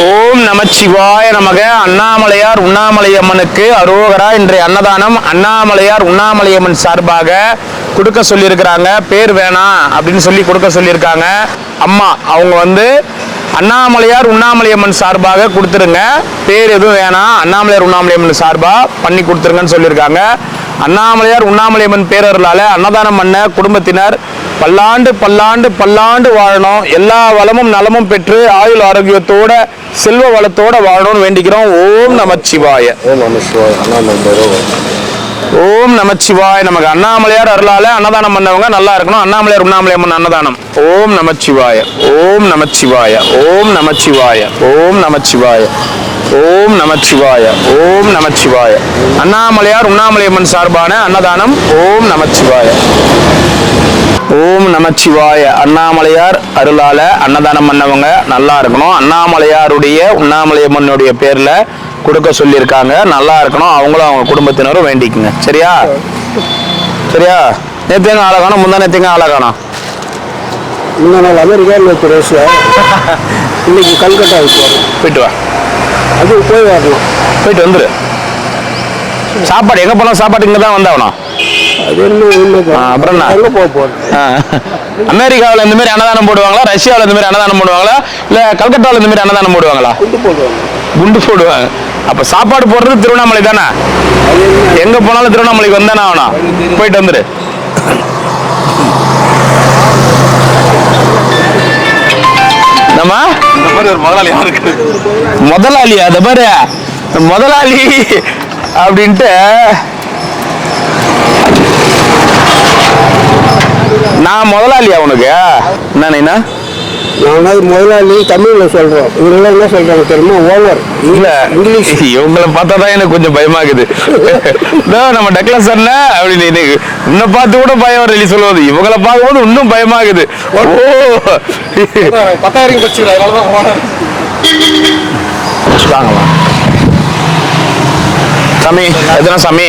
ஓம் நமச்சிவாய நமக. அண்ணாமலையார் உண்ணாமலையம்மனுக்கு அரோகரா. இன்றைய அன்னதானம் அண்ணாமலையார் உண்ணாமலையம்மன் சார்பாக கொடுக்க சொல்லியிருக்கிறாங்க. பேர் வேணாம் அப்படின்னு சொல்லி கொடுக்க சொல்லியிருக்காங்க. அம்மா அவங்க வந்து அண்ணாமலையார் உண்ணாமலையம்மன் சார்பாக கொடுத்துருங்க, பேர் எதுவும் வேணாம், அண்ணாமலையார் உண்ணாமலையம்மன் சார்பாக பண்ணி கொடுத்துருங்கன்னு சொல்லியிருக்காங்க. அண்ணாமலையார் உண்ணாமலையம்மன் பேரர்களால் அன்னதானம் பண்ண குடும்பத்தினர் பல்லாண்டு பல்லாண்டு பல்லாண்டு வாழணும், எல்லா வளமும் நலமும் பெற்று ஆயுள் ஆரோக்கியத்தோட செல்வ வளத்தோட வாழணும்னு வேண்டிக்கிறோம். ஓம் நமச்சிவாய. ஓம் நமச்சிவாய நமக்கு. அண்ணாமலையார் அருளால அன்னதானம் பண்ணவங்க நல்லா இருக்கணும். அண்ணாமலையார் உண்ணாமலையம்மன் அன்னதானம். ஓம் நமச்சிவாய. ஓம் நமச்சிவாய. ஓம் நமச்சிவாய. ஓம் நமச்சிவாய. ஓம் நமச்சிவாய. ஓம் நமச்சிவாய. அண்ணாமலையார் உண்ணாமலையம்மன் சார்பான அன்னதானம். ஓம் நமச்சிவாய. ஓம் நமச்சிவாய. அண்ணாமலையார் அருளால அன்னதானம் பண்ணவங்க நல்லா இருக்கணும். அண்ணாமலையாருடைய உண்ணாமலையம்மனுடைய பேர்ல கொடுக்க சொல்லியிருக்காங்க, நல்லா இருக்கணும். அவங்களும் அவங்க குடும்பத்தினரும் வேண்டிக்குங்க. சரியா சரியா. நேற்றுங்க ஆளை காணும், முந்தா நேற்றுங்க ஆளை காணும். அமெரிக்கா இன்னைக்கு கல்கட்டா போயிட்டு வா. அது போய் வரணும், போயிட்டு வந்துரு. சாப்பாடு எங்க போனா சாப்பாடு இங்க தான் வந்தாகணும். அப்புறம் அமெரிக்காவில் இந்த மாதிரி அன்னதானம் போடுவாங்களா, ரஷ்யாவில் இந்த மாதிரி அன்னதானம் போடுவாங்களா, இல்ல கல்கட்டாவில் இந்த மாதிரி அன்னதானம் போடுவாங்களா? குண்டு போடுவாங்க. அப்ப சாப்பாடு போடுறது திருவண்ணாமலை தானே. எங்க போனாலும் திருவண்ணாமலைக்கு வந்தானே ஆகணும். போயிட்டு வந்துரு. நம்ம முதலாளியா அது பாரு, முதலாளி அப்படின்ட்டு நான் முதலாளியா உனக்கு என்ன? நான் முதலாளி தமிழ்ல சொல்றோம், இவங்க என்ன சொல்றாங்க தெரியுமா, ஓவர். இல்ல இங்கிலீஷ். இவங்களை பார்த்தாதான் எனக்கு கொஞ்சம் பயமாகுது. நம்ம டக்ளஸ் என்ன அப்படின்னு உன்னை பார்த்து கூட பயம் வரலி சொல்லுவது, இவங்களை பார்க்கும்போது இன்னும் பயமாகுது. ஓ 10,000 வாங்கலாம் சாமி. எத்தனை சாமி?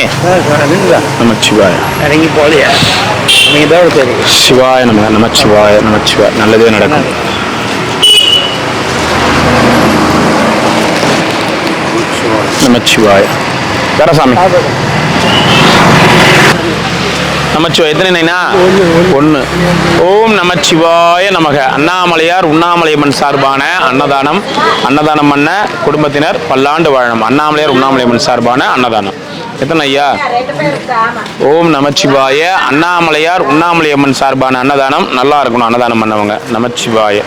நமச்சிவாய. இறங்கி போலியா நீங்க தான் தெரியும். சிவாய நம. நமச்சிவாய. நமச்சிவாய. நல்லதே நடக்கும். நமச்சிவாய. வேற சாமி? நமச்சிவாய. எத்தனை நைனா? ஒன்று. ஓம் நமச்சிவாய நமக. அண்ணாமலையார் உண்ணாமலையம்மன் சார்பான அன்னதானம். அன்னதானம் பண்ண குடும்பத்தினர் பல்லாண்டு வாழணும். அண்ணாமலையார் உண்ணாமலையம்மன் சார்பான அன்னதானம். எத்தனை ஐயா? ஓம் நமச்சிவாய. அண்ணாமலையார் உண்ணாமலையம்மன் சார்பான அன்னதானம். நல்லா இருக்கணும் அன்னதானம் பண்ணவங்க. நமச்சிவாய.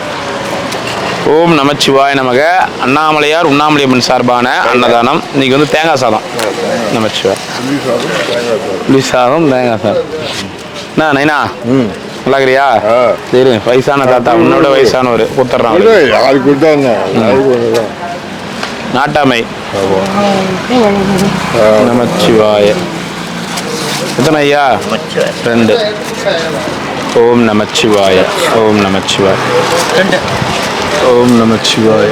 ஓம் நமச்சிவாய நமக. அண்ணாமலையார் உண்ணாமலையம்மன் சார்பான அன்னதானம். இன்னைக்கு வந்து தேங்காய் சாதம். நமச்சிவாய. புளி சாதம், தேங்காய் சாதம். என்ன நைனா நல்லா இருக்கிறியா? சரி. வயசான தாத்தா, உன்னோட வயசானவர் கொடுத்துட்றாங்க. நாட்டாமை. நமச்சிவாய. எத்தனை ஐயா? 2. ஓம் நமச்சிவாய. ஓம் நமச்சிவாய. ஓம் நமச்சிவாய.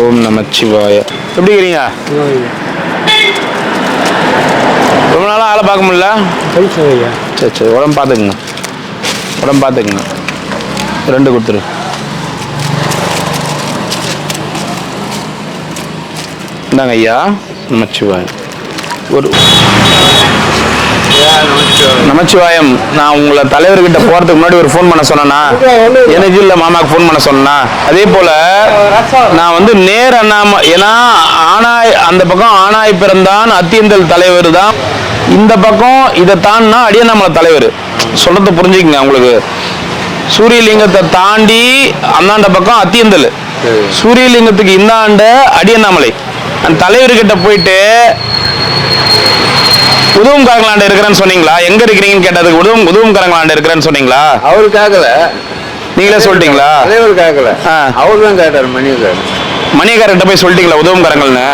ஓம் நமச்சிவாய. எப்படி இருக்கிறீங்க? ரொம்ப நாளாக ஆளை பார்க்க முடியல. சரி சரி. உடம்பு பார்த்துக்குங்க, உடம்பு பார்த்துக்குங்க. 2 கொடுத்துரு. இந்தாங்க ஐயா. நமச்சிவாய. ஒரு நமச்சிவாயம். நான் உங்களை தலைவர்கிட்ட போறதுக்கு முன்னாடி ஒரு ஃபோன் பண்ண சொன்னா, எனக்கு இல்ல மாமாக்கு ஃபோன் பண்ண சொன்னா. அதே போல நான் வந்து நேர் அண்ணாம, ஏன்னா ஆனாய் அந்த பக்கம் ஆனாய் பிறந்தான் அத்தியந்தல் தலைவர் தான், இந்த பக்கம் இதை தாண்டினா அடியண்ணாமலை தலைவர். சொல்றத புரிஞ்சுக்கங்க. உங்களுக்கு சூரியலிங்கத்தை தாண்டி அந்தாண்ட பக்கம் அத்தியந்தல், சூரியலிங்கத்துக்கு இந்த ஆண்ட அடியண்ணாமலை. அந்த தலைவர்கிட்ட போயிட்டு உதவும் கரங்களாண்ட இருக்கிறேன்னு சொன்னீங்களா? எங்க இருக்கிறீங்கன்னு கேட்டதுக்கு உதவும் கரங்களாண்ட இருக்கிறேன்னு சொன்னீங்களா? அவரு கேட்கல, நீங்களே சொல்லிட்டீங்களா? தலைவர் கேட்கல, அவரு தான் கேட்டாரு. மணியக்காரர்கிட்ட போய் சொல்லிட்டீங்களா உதவும் கரங்கள்னு?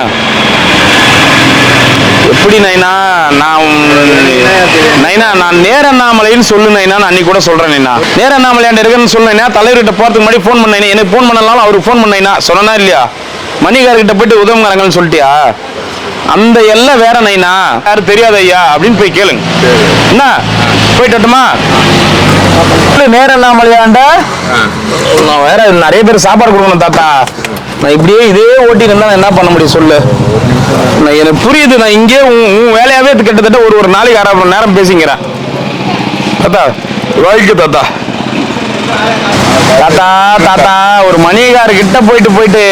எப்படி நைனா? நான் நேர அண்ணாமலைன்னு சொல்லு நைனா. நான் அன்னைக்கு கூட சொல்றேன் நைனா, நேர அண்ணாமலையாண்ட இருக்குன்னு சொன்னேன்னா தலைவர்கிட்ட போறதுக்கு முன்னாடி ஃபோன் பண்ணேன். எனக்கு ஃபோன் பண்ணலாம், அவருக்கு ஃபோன் பண்ணேன்னா சொன்னா இல்லையா? மணிகார்கிட்ட போயிட்டு உதவும் கரங்கள்னு சொல்லிட்டியா? அந்த எல்லாம் வேற நைனா, யாரும் தெரியாது ஐயா அப்படின்னு போய் கேளுங்க. என்ன போயிட்டுமா? நேரம் அண்ணாமலையாண்ட நான் வேற நிறைய பேர் சாப்பாடு கொடுக்கணும் தாத்தா. நான் இப்படியே இதே ஓட்டி இருந்தா என்ன பண்ண முடியும் சொல்லு. நான் எனக்கு புரியுது. நான் இங்கே உன் வேலையாவே கிட்டத்தட்ட ஒரு நாளைக்கு 1/2 மணி நேரம் பேசிக்கிறேன் தாத்தா. வாழ்க்கை தாத்தா. தாத்தா தாத்தா ஒரு மணிகார்கிட்ட போயிட்டு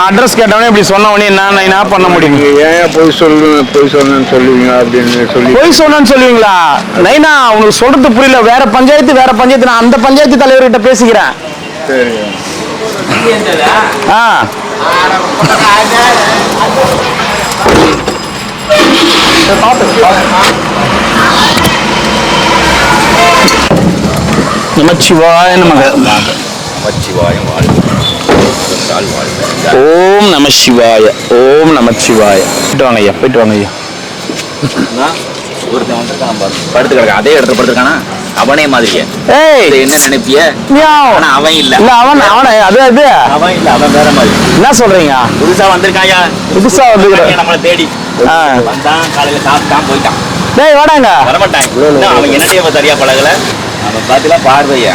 அட்ரஸ் கேட்டவனே இப்படி சொன்னவனே நான் என்ன பண்ண முடியும்? ஏன் போய் சொன்னு சொல்லுவீங்க அப்படின்னு சொல்லி போய் சொன்னு சொல்லுவீங்களா? நைனா உனக்கு சொல்றது புரியல. வேற பஞ்சாயத்து நான் அந்த பஞ்சாயத்து தலைவர்கிட்ட பேசிக்கிறேன். சரி. நமச்சிவாய நமக. ஓம் நம சிவாய. ஓம் நமச்சிவாய. போயிட்டு வாங்க ஐயா. ஒருத்தன் வந்திருக்கான் பாரு, படுத்து கிடக்கான். அதே இடத்துல படுத்துருக்கானா? அவனே மாதிரியே. என்ன நினைப்பிய? ஆனா அவன் இல்ல. அவன் இல்ல, அவன் வேற மாதிரி. என்ன சொல்றீங்க? புதுசா வந்திருக்காயா? புதுசா வந்து நம்மளை தேடி வந்தான். காலையில சாப்பிட்டான், போயிட்டான். டேய் வாடாங்க. வரமாட்டான். அவன் என்னடைய சரியா பழகல. அவன் பாத்தீங்களா பார்வைய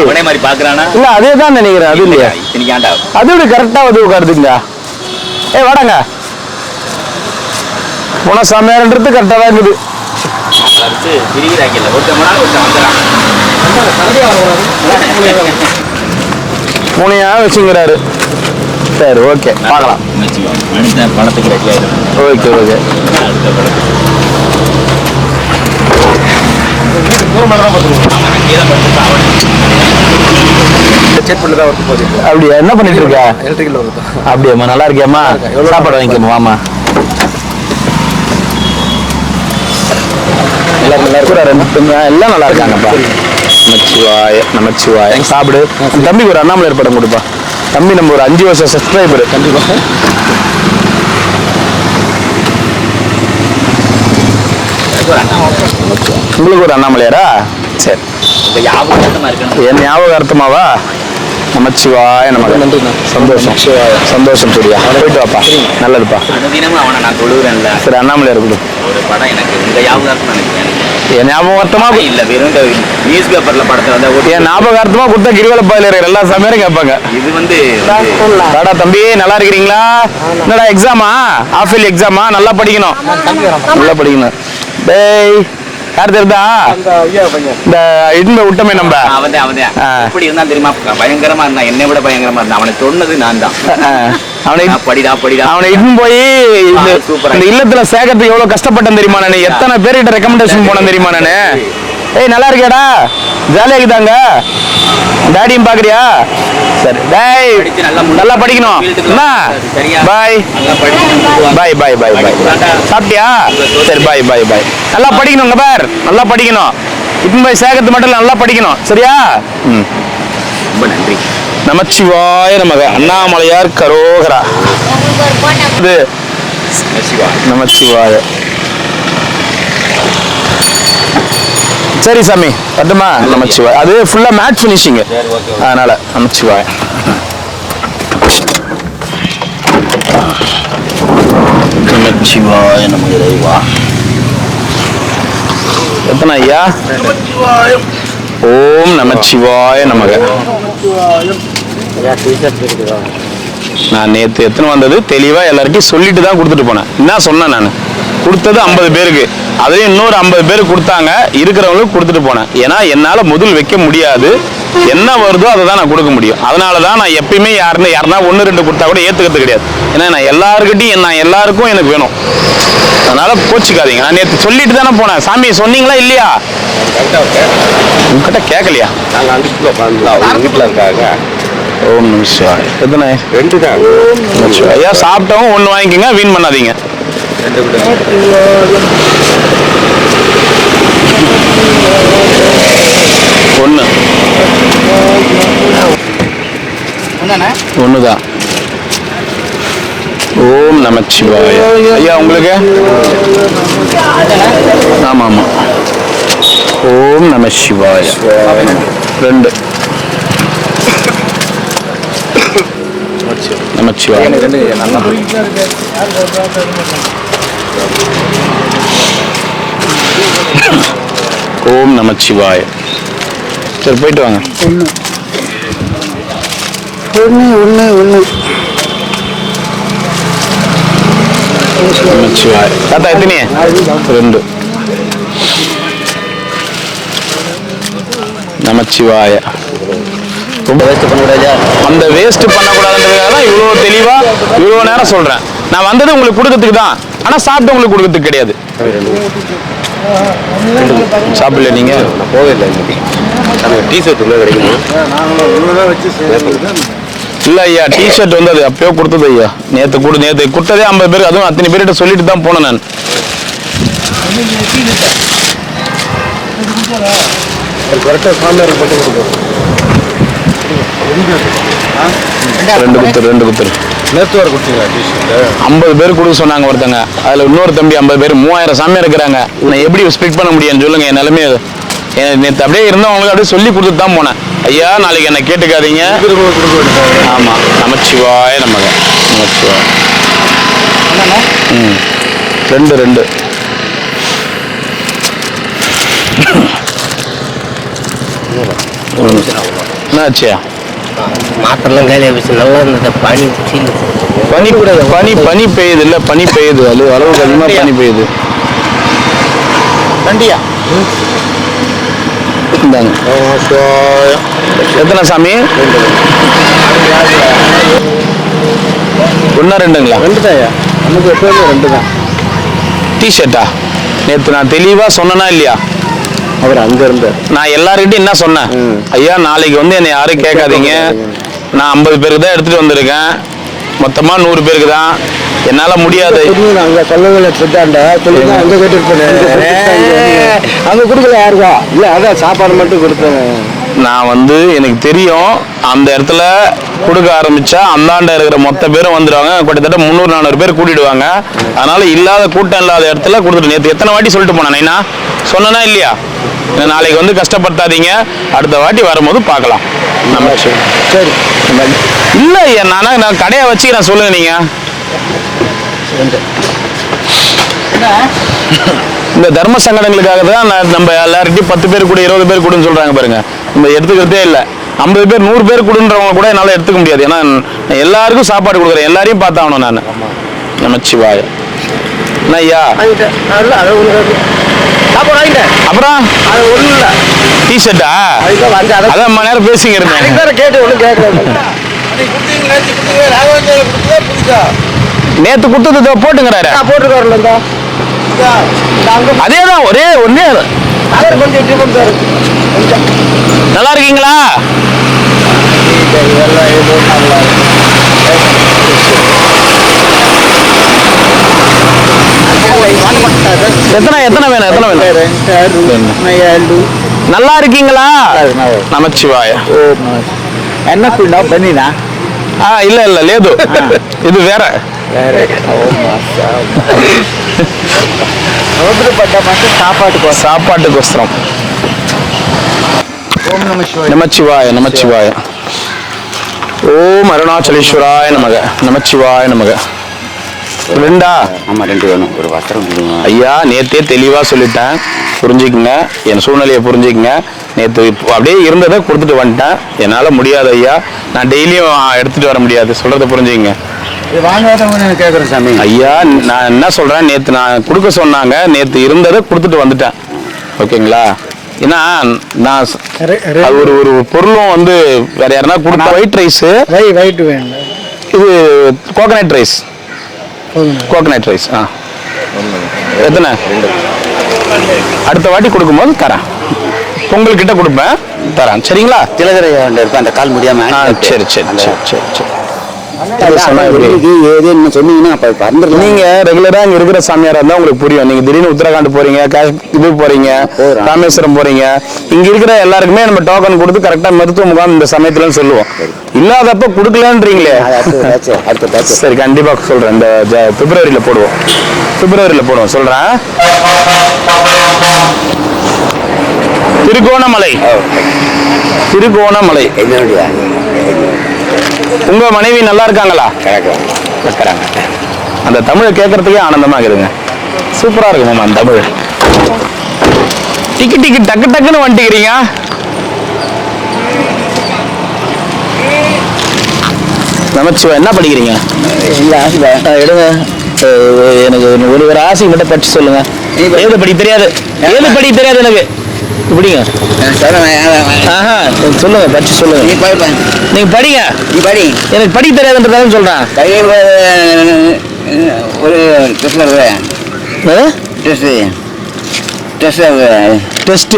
அவனே மாதிரி பாக்குறானா? இல்ல அதேதான் நினைக்கிறேன். அது இல்லையா இத்தனைக்காண்டா அது கரெக்டா வந்து உட்காருதுங்க. வாடாங்க. குணசாமியார்ன்றது கரெக்டா தான் இருக்குது. மூணையா வச்சுங்கிறாரு. சரி ஓகே பார்க்கலாம். பணத்துக்கு ரெடியா ஓகே ஓகே. அப்படியா? என்ன பண்ணிட்டு இருக்க? அப்படியாம்மா? நல்லா இருக்கியாம்மா? சாப்பாடு வாங்கிக்கமா வாமா. எல்லாம் நல்லா இருக்காங்கப்பா. நமச்சிவாய நமச்சிவாய. சாப்பிடு. தம்பிக்கு ஒரு அண்ணாமலை படம் கொடுப்பா. தம்பி நம்ம ஒரு 5 வருஷம் சப்ஸ்கிரைபர். கண்டிப்பா. உங்களுக்கு ஒரு அண்ணாமலையாரா? சரி. என் ஞாபகார்த்தமாவா? நமச்சிவாய நமக்கு. நன்றி. சந்தோஷம் சந்தோஷம். சரியா போயிட்டு வாப்பா. நல்லதுப்பா. அவனை நான் தொழுகிறேன்ல. சரி அண்ணாமலையார் கொடு. ஒரு படம் எனக்கு இந்த ஞாபகார்த்தம் என் ஞாபகார்த்தமா இல்ல, வெறும் நியூஸ் பேப்பர்ல படத்தை வந்து என் ஞாபகார்த்தமா கொடுத்தா கிரிவல பாதையில இருக்கிற எல்லா சமையலும் கேட்பாங்க. இது வந்து தாடா தம்பி நல்லா இருக்கிறீங்களா? என்னடா எக்ஸாமா? Half yearly எக்ஸாமா? நல்லா படிக்கணும். நல்லா படிக்கணும். டேய் யார் தெரியுதா? இந்த இடும்ப விட்டமே நம்ம. அவன் எப்படி இருந்தா தெரியுமா? பயங்கரமா இருந்தான். என்னை விட பயங்கரமா இருந்தான். அவனை சொன்னது நான் தான். அவனை படிடா அவனை இட்டும் போய் இந்த இல்லத்துல சேகத்துக்கு எவ்வளவு கஷ்டப்பட்டேன் தெரியுமா? நானு எத்தனை பேர்கிட்ட ரெக்கமெண்டேஷன் போனேன் தெரியுமா? நானு நல்லா இருக்கியாடா? ஜாலியா இருக்குதாங்க? டாடியும் பாக்குறியா? சரி டேய் நல்லா படிக்கணும். பாய் பாய் பாய் பாய் பாய். சாப்பிட்டியா? சரி பாய் பாய் பாய். நல்லா படிக்கணுங்க பார். நல்லா படிக்கணும். இப்போ போய் சேகத்து மட்டும் நல்லா படிக்கணும். சரியா? ரொம்ப நன்றி. நமச்சிவாய நமக. அண்ணாமலையார் கரோகரா. நமச்சிவாய. சரி சாமி பட்டுமா? நமச்சிவாய். அது ஃபுல்லா மேட்ச் ஃபினிஷிங், அதனால நமச்சிவாய். நமச்சிவாய நமக. இறைவா எத்தனை ஐயா? ஓம் நமச்சிவாய நமக. நான் நேற்று எத்தனை வந்தது தெளிவா எல்லார்ட்டையும் சொல்லிட்டு தான் கொடுத்துட்டு போனேன். என்ன சொன்னேன்? நான் கொடுத்தது 50 பேருக்கு, அதுலேயும் இன்னொரு 50 பேருக்கு கொடுத்தாங்க. இருக்கிறவங்களுக்கு கொடுத்துட்டு போனேன். ஏன்னா என்னால் முதல் வைக்க முடியாது. என்ன வருதோ அதை தான் நான் கொடுக்க முடியும். அதனால தான் நான் எப்பயுமே யாருன்னா 1-2 கொடுத்தா கூட ஏற்றுக்கிறது கிடையாது. ஏன்னா நான் எல்லாருக்கிட்டையும் எல்லாருக்கும் எனக்கு வேணும். அதனால கோச்சிக்காதீங்க. நான் நேற்று சொல்லிட்டு தானே போனேன். சாமி சொன்னீங்களா இல்லையா? உங்ககிட்ட கேட்கலையா? வீட்டில் இருக்காங்க. ஓம் நமச்சிவாய. எத்தனை? 2 தான். ஐயா சாப்பிட்டவங்க 1 வாங்கிக்கோங்க, வீண் பண்ணாதீங்க. 1 ஒண்ணுதான். ஓம் நமச்சிவாய. ஐயா உங்களுக்கு? ஆமா ஆமா. ஓம் நமச்சிவாய. 2 நமச்சிவாய. ஓம் நமச்சிவாய. சரி போயிட்டு வாங்க. ஒன்று நமச்சிவாய. தாத்தா எத்தனை? 2. நமச்சிவாய. அந்த வேஸ்ட் பண்ணக்கூடாதுன்றதுக்காக தான் இவ்வளோ தெளிவா இவ்வளோ நேரம் சொல்றேன். நான் வந்தது உங்களுக்கு கொடுக்கறதுக்கு தான், ஆனா சாப்பிட்டு உங்களுக்கு கொடுக்கறதுக்கு கிடையாது. சாப்பிடல நீங்க? போவே இல்லை. டிஷர்ட் உள்ள கிடைக்குமா? இல்ல ஐயா, டிஷர்ட் வந்து அது அப்பயோ கொடுத்தது ஐயா. நேத்து கொடுத்ததே 50 பேருக்கு, அதுவும் அத்தனை பேர்கிட்ட சொல்லிட்டு தான் போனேன் நான். ரெண்டு குத்துரு நேற்று வர கொடுத்தீங்களா டிஷர்ட்? 50 பேர் கொடுக்க சொன்னாங்க ஒருத்தங்க. அதுல இன்னொரு தம்பி 50 பேர், 3000 சாமி இருக்கிறாங்க. நான் எப்படி ஸ்பிளிட் பண்ண முடியும்னு சொல்லுங்க. என் நிலைமை நேற்று அப்படியே இருந்தவங்களுக்கு அப்படியே சொல்லி கொடுத்துட்டு தான் போனேன். ஐயா நாளைக்கு என்ன கேட்டுக்காதீங்க. ஆமா, நமச்சிவாய நமக. நமச்சிவாய. 2 என்னாச்சியா? மாத்திரலாம் கையில வச்சு நல்லா இருந்தது. பனி பெய்யுது இல்ல, பனி பெய்யுது. அளவுக்கு அதிகமா பனி பெய்யுது. வண்டியா இந்தாங்க. எத்தனை சாமி? 1 2ங்களா? 2 தான்யா. நமக்கு எப்பவுமே 2 தான். டிஷர்ட்டா? நேற்று நான் தெளிவா சொன்னனா இல்லையா? அவர் அங்க இருந்தார். நான் எல்லார்கிட்டையும் என்ன சொன்னேன்? ஐயா நாளைக்கு வந்து என்னை யாரும் கேட்காதீங்க. நான் 50 பேருக்கு தான் எடுத்துட்டு வந்திருக்கேன். மொத்தமா 100 பேருக்கு தான். என்னால முடியாது. அங்க சொல்லவில்லை. அங்க கேட்டு அங்க கொடுக்கல யாருக்கா? இல்ல அதான் சாப்பாடு மட்டும் கொடுத்தேன். நான் வந்து எனக்கு தெரியும் அந்த இடத்துல கொடுக்க ஆரம்பிச்சா அந்தாண்ட இருக்கிற மொத்த பேரும் வந்துடுவாங்க. கிட்டத்தட்ட 300-400 பேர் கூட்டிடுவாங்க. அதனால இல்லாத கூட்டம் இல்லாத இடத்துல கொடுத்துட்டு நேற்று எத்தனை வாட்டி சொல்லிட்டு போனேன் நைனா? சொன்னனா இல்லையா? நாளைக்கு வந்து கஷ்டப்படுத்தாதீங்க, அடுத்த வாட்டி வரும்போது பார்க்கலாம். சரி இல்ல ஐயா, நான் கடையை வச்சுக்கிறேன். சொல்லுங்க நீங்க. இந்த தர்ம சங்கடங்களுக்காக தான் நம்ம எல்லார்கிட்டையும் 10 பேர் கூட 20 பேர் கூடன்னு சொல்றாங்க பாருங்க. நம்ம எடுத்துக்கிறதே இல்லை. 50 பேர் 100 பேர் கூடுன்றவங்க கூட என்னால் எடுத்துக்க முடியாது. ஏன்னா எல்லாருக்கும் சாப்பாடு கொடுக்குறேன். எல்லாரையும் பார்த்தாகணும் நான். நமச்சிவாய. என்ன ஐயா? அப்புறம் டிஷர்ட்டா? அதான் மணி நேரம் பேசிங்க இருந்தேன். நேத்து கொடுத்தது போட்டுங்கிறாரு. போட்டுக்காருல அதேதான் ஒரே ஒன்னே. நல்லா இருக்கீங்களா? எத்தனை வேணும்? நல்லா இருக்கீங்களா? நமச்சிவாய. என்ன பண்ணினா? இல்ல லேது, இது வேற. சாப்பாட்டுக்கோசரம். நமச்சிவாய. நமச்சிவாய. ஓம் அருணாச்சலேஸ்வராய நமக. நமச்சிவாய நமக. 2 ஆமா 2 வேணும். ஒரு வஸ்திரம் ஐயா நேத்தே தெளிவா சொல்லிட்டேன். புரிஞ்சுக்குங்க, என் சூழ்நிலையை புரிஞ்சுக்குங்க. நேற்று அப்படியே இருந்ததை கொடுத்துட்டு வந்துட்டேன். என்னால் முடியாது ஐயா. நான் டெய்லியும் எடுத்துட்டு வர முடியாது. சொல்றதை புரிஞ்சுக்குங்க. கேட்குறேன் சாமி. ஐயா நான் என்ன சொல்றேன், நேற்று நான் கொடுக்க சொன்னாங்க. நேற்று இருந்ததை கொடுத்துட்டு வந்துட்டேன். ஓகேங்களா? ஏன்னா நான் அது ஒரு பொருளும் வந்து வேற யாருன்னா கொடுத்தா ஒயிட் ரைஸ் வேணும். இது கோகனட் ரைஸ். கோகனட் ரைஸ் எத்தனை? அடுத்த வாட்டி கொடுக்கும்போது தரேன். உங்கள்கிட்ட கொடுப்பேன், தரேன். சரிங்களா? திலகரை அந்த கால் முடியாம. சரி சரி சரி சரி சரி. நீங்க ரெகுலரா இங்க இருக்கிற சாமியாரா இருந்தா உங்களுக்கு புரியும். நீங்க திடீர்னு உத்தரகாண்ட் போறீங்க, இது போறீங்க, ராமேஸ்வரம் போறீங்க. இங்க இருக்கிற எல்லாருக்குமே நம்ம டோக்கன் கொடுத்து கரெக்டா மருத்துவ முகாம் இந்த சமயத்துல சொல்லுவோம். இல்லாதப்ப கொடுக்கலன்றீங்களே. சரி கண்டிப்பா சொல்றேன். இந்த பிப்ரவரியில போடுவோம். சொல்றேன். திருகோணமலை. உங்க மனைவி நல்லா இருக்காங்களா? அந்த தமிழை கேட்கறதுக்கே ஆனந்தமா இருக்குதுங்க. சூப்பரா இருக்குமா அந்த தமிழ். டிக்கி டக்கு டக்குன்னு வந்துட்டீங்க. நமச்சிவாய் என்ன படிக்கிறீங்க? எடுங்க. எனக்கு ஒரு ராசி மட்டும் படிச்சு சொல்லுங்க. ஏது படிக்க தெரியாது, ஏது படிக்க தெரியாது எனக்கு. இப்படிங்க ஆஹா சொல்லுங்க, படிச்சு சொல்லுங்க. நீங்க படிங்க. எனக்கு படிக்க தெரியாதுன்றதால சொல்றேன். ஒரு டெஸ்ட்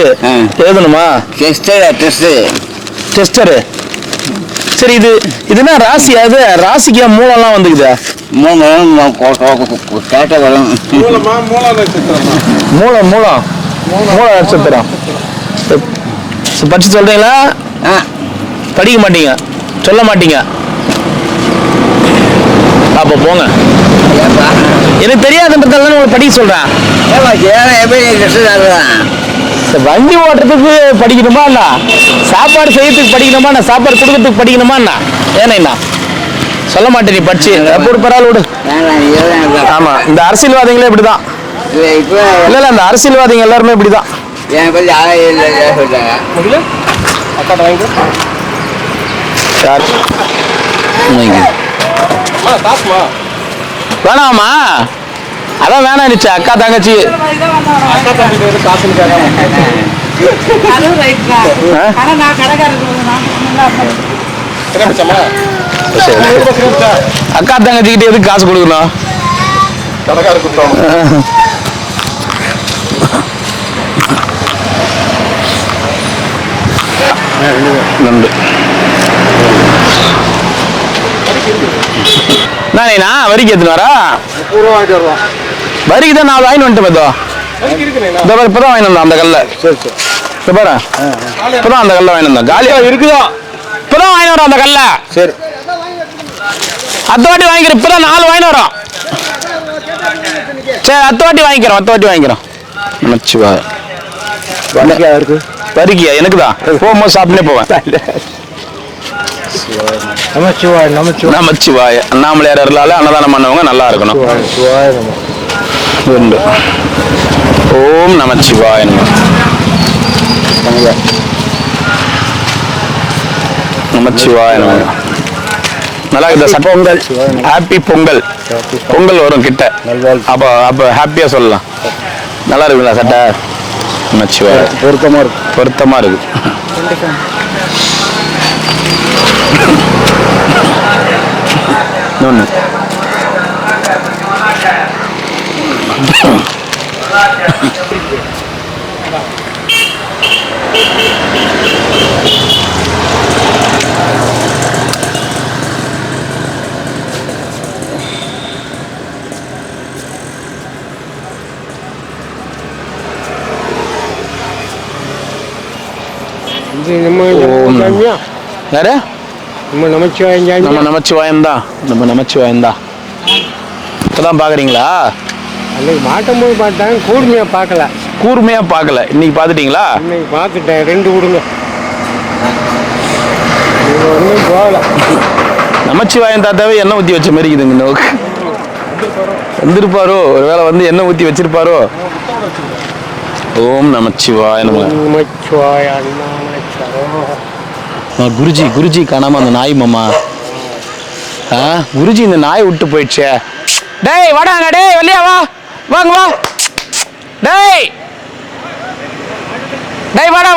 எழுதணுமா? டெஸ்டரு. சரி, இதுனா ராசி? அது ராசிக்கு மூலம்லாம் வந்துக்குதா? மூலம் நட்சத்திரம் படிச்சு சொல்றீங்களா? படிக்க மாட்டீங்க, சொல்ல மாட்டீங்க. அப்ப போங்க. எனக்கு தெரியாதுன்றதால உங்களுக்கு படிக்க சொல்றேன். வண்டி ஓட்டுறதுக்கு படிக்கணுமா இல்ல சாப்பாடு செய்யறதுக்கு படிக்கணுமா, நான் சாப்பாடு கொடுக்கறதுக்கு படிக்கணுமா என்ன? ஏன்னா சொல்ல மாட்டேன். நீ படிச்சு ஒரு பரவாயில்ல விடு. ஆமா, இந்த அரசியல்வாதிகளே இப்படிதான். இல்ல இந்த அரசியல்வாதிகள் எல்லாருமே இப்படிதான். வேணாமா? அதான் வேணாம் நிச்சய அக்கா தங்கச்சி. அக்கா தங்கச்சிக்கிட்ட எதுக்கு காசு கொடுக்கணும்? நண்டு நானேண்ணா வரிக்கு எடுத்துன்னு வரா? வரிக்கு தான் 4 வாங்கிட்டு வந்துட்டேன். இப்பதான் வாங்கி வந்தோம் அந்த கல்ல. பாரு, இப்பதான் அந்த கல்ல வாங்கி வந்தோம். காலியா இருக்குதா? இப்பதான் வாங்கி வரோம் அந்த கல்ல. சரி, அடுத்த வாட்டி வாங்கிக்கிறோம். இப்பதான் 4 வாங்கி வரோம். சரி, அடுத்த வாட்டி வாங்கிக்கிறோம். நமச்சிவாய். வரிக்கியா? எனக்குதான் போகும்போது சாப்பிட்டுனே போவேன். நமச்சிவாய். அண்ணாமலையார் அருளால அன்னதானம் பண்ணவங்க நல்லா இருக்கணும். ஓம் நமச்சிவாய. நமச்சிவாய. நல்லா இருக்குது. பொங்கல், ஹாப்பி பொங்கல். பொங்கல் வரும் கிட்ட, அப்ப ஹாப்பியா சொல்லலாம். நல்லா இருக்குங்களா சட்டை? நமச்சிவாய. பொருத்தமா இருக்கு. யாரு? நம்ம நமச்சிவாயந்தா. இப்பதான் பாக்குறீங்களா? அன்னைக்கு மாட்டும் போது பார்த்தாங்க, கூர்மையா பார்க்கல. இன்னைக்கு பாத்துட்டீங்களா? இன்னைக்கு பார்த்துட்டேன். 2 கொடுங்க. ஒன்றும் போகல. நமச்சிவாயம் தாத்தாவே எண்ணெய் ஊற்றி வச்ச மாதிரி இருக்குதுங்க. நோக்கு வந்திருப்பாரோ, ஒருவேளை வந்து எண்ணெய் ஊற்றி வச்சிருப்பாரோ. ஓம் நமச்சிவாய. குருஜி காணாம அந்த நாய் மாமா. குருஜி இந்த நாய் விட்டு போயிடுச்சே. டேய் வாடாங்க, டேய் வெளியா வா, வாங்க வா. டேய் வாடா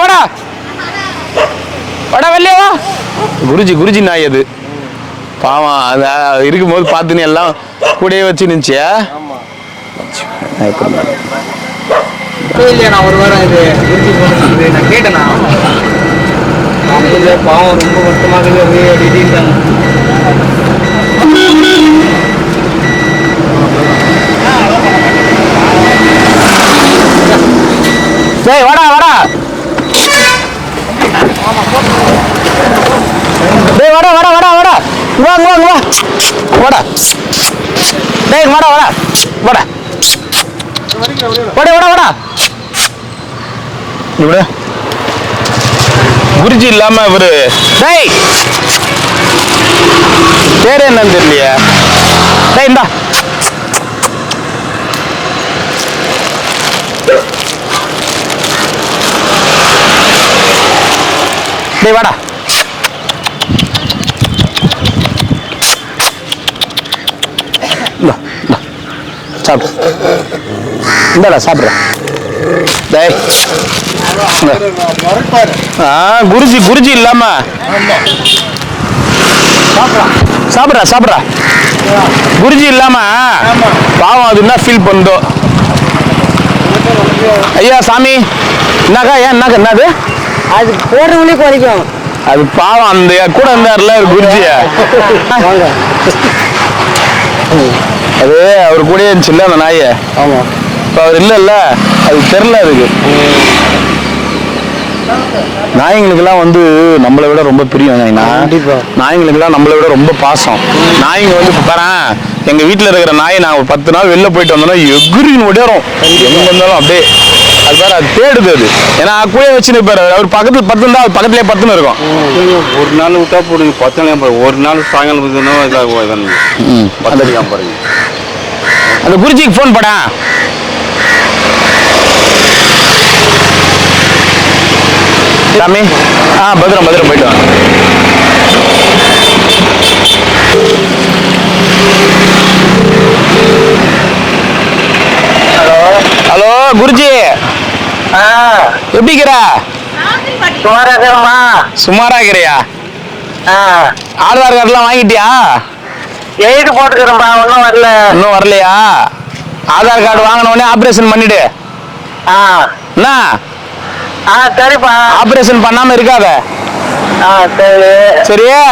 வெளியா வா. குருஜி நாய் அது. பாவம், அது இருக்கும்போது பார்த்துன்னு எல்லாம் கூடயே வச்சு நின்றுச்சு. நான் ஒரு வாரம் இது நான் கேட்டேண்ணா. பாவம் ரொம்ப கஷ்டமாக இருக்குது. டேய் வாடா டேய் வாடா வாங்க வாடா. டேய் வாடா. இப்படி குருஜி இல்லாம இவரு. டேய் பேரு என்னன்னு தெரியலையா? டேய் இந்தா. டேய் வாடா. சாப்பிடு. இந்தாடா சாப்பிட்ற. டேய் குருஜி குருஜி இல்லாம சாப்பிட்றா சாப்பிட்றா. குருஜி இல்லாம பாவம் அது என்ன ஃபீல் பண்ணுதோ. ஐயா சாமி என்னக்கா ஏன் என்னது அது போடுறவங்களே குறைக்கும். அது பாவம் அந்த கூட இருந்தாருல குருஜி. அது அவர் கூட இருந்துச்சுல்ல அந்த நாய. ஆமா இப்போ அவர் இல்லைல்ல அது தெரில. அதுக்கு நாய்ங்களுக்கெல்லாம் வந்து நம்மளை விட ரொம்ப பிரியம். நாய்ங்களுக்கெல்லாம் நம்மளை விட ரொம்ப பாசம். நாய்ங்க வந்து இப்போ பாறேன், எங்கள் வீட்டில் இருக்கிற நாய் நான் ஒரு 10 நாள் வெளில போயிட்டு வந்தோம்னா எகுரின்னு ஓடிடும். எங்கே வந்தாலும் அப்படியே அது பாரு அது தேடுது. அது ஏன்னா கூட வச்சுன்னு பாரு அவர் பக்கத்தில் 10 இருந்தால் அது பக்கத்துலேயே 10 இருக்கும். ஒரு நாள் விட்டா போடுங்க 10 நாள் ஒரு நாள் சாயங்காலம் பாருங்க. அந்த குருஜிக்கு ஃபோன் பண்ண. சாமி பத்திரம் பத்திரம் போயிட்டு வாங்க. ஹலோ குருஜி எப்படிக்கிற? சுமாராகிறியா? ஆதார் கார்டுலாம் வாங்கிட்டியா? எழுதி போட்டுக்கிறேன்பா. ஒன்றும் வரல. இன்னும் வரலையா? ஆதார் கார்டு வாங்கின உடனே ஆபரேஷன் பண்ணிடு. என்ன சரிப்பா. ஆபரேஷன் பண்ணாம இருக்காத. சரி சரியா?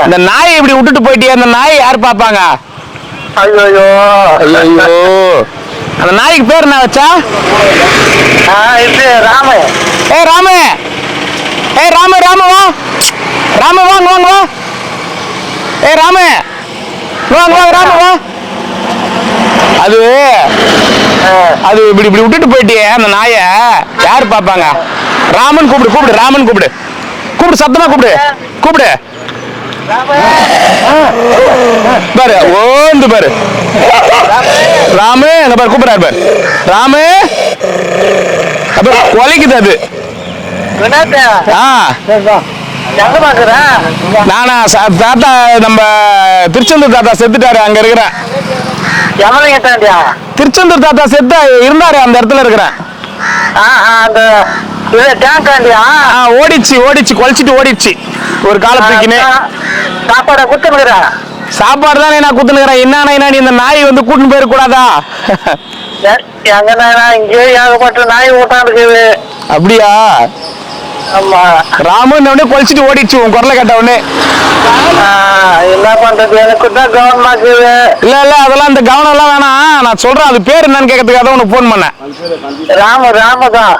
இந்த நாயை இப்படி விட்டுட்டு போயிட்டியா? அந்த நாயை யார் பாப்பாங்க? ஐயோ ஐயோ அந்த நாய்க்கு பேர் என்ன வச்சா? இது ராமு. ராமு ராமு ராமு வா. ராமு வாங்க வாங்க வா. ராமு வாங்க வா. ராமு வா. அது அது இப்படி இப்படி விட்டுட்டு போயிட்டியே அந்த நாய யாரு பாப்பாங்க? ராமன் கூப்பிடு கூப்பிடு. ராமன் கூப்பிடு கூப்பிடு. சத்தமா கூப்பிடு கூப்பிடு. பாரு ஓந்து பாரு. ராமு அங்க பாரு கூப்பிடாரு பாரு. ராமு கொலைக்குது அது. நானா தாத்தா நம்ம திருச்செந்தூர் தாத்தா செத்துட்டாரு. அங்க இருக்கிறேன். திருச்செந்தூர் தாத்தா செத்து இருந்தாரு அந்த இடத்துல இருக்கிறேன். ஓடிச்சு ஓடிச்சு கொலைச்சிட்டு ஓடிச்சு ஒரு காலத்துக்குன்னு. சாப்பாடு குத்துனுக்குறேன். சாப்பாடு தானே நான் குத்துனுக்குறேன். என்ன இந்த நாய் வந்து கூட்டின்னு போயிட கூடாதா? இங்கே ஏகப்பட்ட நாய் ஊட்டாண்டுக்குது. அப்படியா? ஆமா. ராமன் கொலைச்சிட்டு ஓடிச்சு உன் குரலை கேட்ட உடனே. என்ன பண்றது? எனக்கு தான் கவனமாக்குது. இல்ல இல்ல அதெல்லாம் இந்த கவனம் எல்லாம் வேணாம். நான் சொல்றேன் அது பேர் என்னன்னு கேட்கறதுக்காக உனக்கு போன் பண்ணேன். ராமதான்.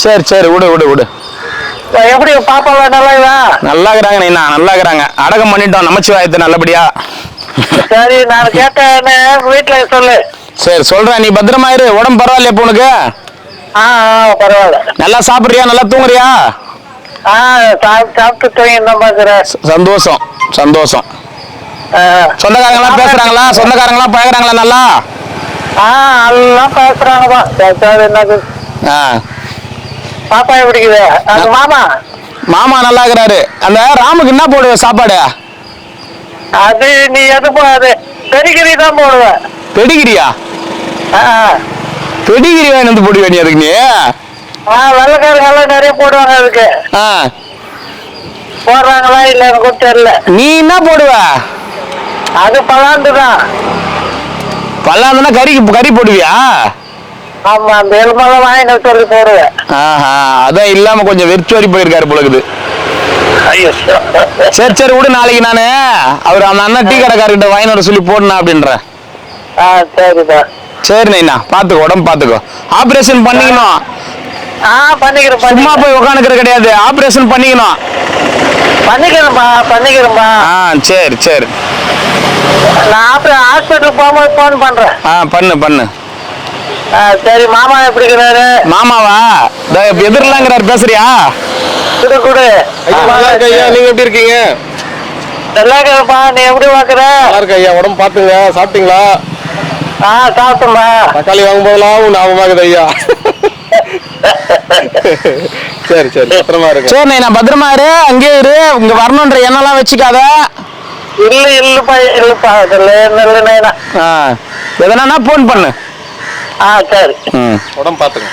சரி சரி விடு விடு விடு. எப்படி பாப்பா நல்லா இருக்கிறாங்க. நீ நல்லா இருக்கிறாங்க. அடக்கம் பண்ணிட்டோம் நமச்சிவாயத்தை நல்லபடியா. சரி நான் கேட்டேன்னு வீட்டுல சொல்லு. சரி சொல்றேன். நீ பத்திரமா இரு. உடம்பு பரவாயில்லையா இப்போ உனக்கு? பரவாயில்ல. நல்லா சாப்பிடுறியா? நல்லா தூங்குறியா? சாப்பிட்டு தூங்கிதான் பாக்குறேன். சந்தோஷம் சந்தோஷம். சொந்தக்காரங்களாம் பேசுறாங்களா? சொந்தக்காரங்களாம் பழகுறாங்களா நல்லா? எல்லாம் பேசுறாங்கப்பா. பாப்பா எப்படிக்குது? மாமா மாமா நல்லா இருக்கிறாரு. அந்த ராமுக்கு என்ன போடுவ சாப்பாடு? அது நீ எது போடாது பெடிகிரி தான் போடுவேன். பெடிகிரியா? பெடிகிரி வந்து போடுவேன் நீ? அதுக்கு நீ வெள்ளைக்காரங்க எல்லாம் நிறைய போடுவாங்க. அதுக்கு போடுறாங்களா இல்ல எனக்கு தெரியல. நீ என்ன போடுவ? அது பல்லாண்டுதான். பல்லாண்டுனா கறி போடுவியா? ஆமா அந்த எலும்பெல்லாம் வாங்கிட்டு சொல்லி போடுவேன். அதான் இல்லாம கொஞ்சம் வெறிச்சோரி போயிருக்காரு போலக்குது. சரி சரி விடு. நாளைக்கு நானு அவர் அந்த அண்ணன் டீ கடைக்காரர்கிட்ட வாங்கி வர சொல்லி போடணும் அப்படின்றேன். சரிப்பா. சரி நைனா பாத்துக்கோ. உடம்பு பாத்துக்கோ. ஆபரேஷன் பண்ணிக்கணும். பண்ணிக்கிறேன். சும்மா போய் உட்காந்துக்கிற கிடையாது. ஆபரேஷன் பண்ணிக்கணும். பண்ணிக்கிறேன்பா. சரி சரி. நான் ஹாஸ்பிட்டல் போகும்போது போன் பண்றேன். பண்ணு பண்ணு. சரி மாமா எப்படி இருக்கிறாரு? மாமாவா? எதிர்லாங்கிறாரு. பேசுறியா? குடு. நீங்க எப்படி இருக்கீங்க? நல்லா இருக்கிறப்பா. நீ எப்படி பாக்குற? நல்லா இருக்க ஐயா. உடம்பு பாத்துங்க. சாப்பிட்டீங்களா? சாப்பிட்டோம்பா. தக்காளி வாங்கும் போதெல்லாம் ஞாபகமாகுது ஐயா. சரி சரி பத்திரமா இருக்கு. சரி நான் பத்திரமா இரு. அங்கே இரு. இங்க வரணுன்ற எண்ணெல்லாம் வச்சுக்காத. இல்லப்பா இல்லப்பா. எதனா போன் பண்ணு. சரி. உடம்பு பாத்துங்க.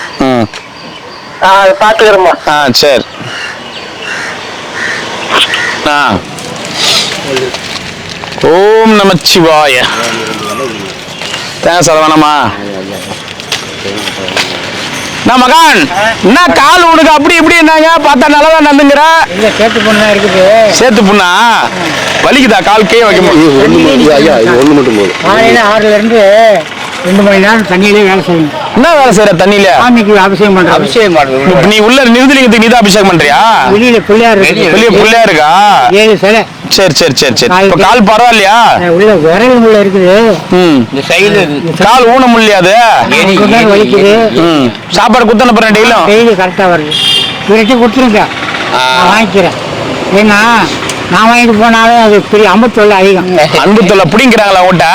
பாத்துக்கிறோம்மா. சரி. ஓம் நமச்சிவாய. தேங்காய் சாதம் வேணாமா? நான் மகான் என்ன கால் உனக்கு அப்படி இப்படி என்னங்க பார்த்தா நல்லதான் நடந்துங்கிற. சேத்து பொண்ணா இருக்குது. சேத்து புண்ணா வலிக்குதா? கால் கே வைக்க முடியும். ஒண்ணு மட்டும் போதும். காலையில 6ல இருந்து 2 மணி நேரம் தண்ணியிலே வேலை செய்யணும். என்ன வேலை செய்யற தண்ணியில? சாமிக்கு அபிஷேகம் பண்ற. அபிஷேகம் பண்ணுறது. நீ உள்ள நிறுத்தலிங்கத்துக்கு நீதான் அபிஷேகம் பண்றியா? வெளியில பிள்ளையார் இருக்கு. வெளியே பிள்ளையா இருக்கா? 7 சிலை. சரி சரி சரி சரி. இப்ப கால் பரவாயில்லையா? உள்ள விரல் உள்ள இருக்குது. இந்த சைடு கால் ஊன முடியாது. வலிக்குது. சாப்பாடு குத்தன போறேன் டெய்லியும். டெய்லி கரெக்டா வருது. இவர்கிட்ட கொடுத்துருங்க, நான் வாங்கிக்கிறேன். ஏன்னா நான் வாங்கிட்டு போனாலும் அது பெரிய அம்பத்தொல்லை அதிகம். அன்பு தொல்லை பிடிங்கிறாங்களா உன்கிட்ட?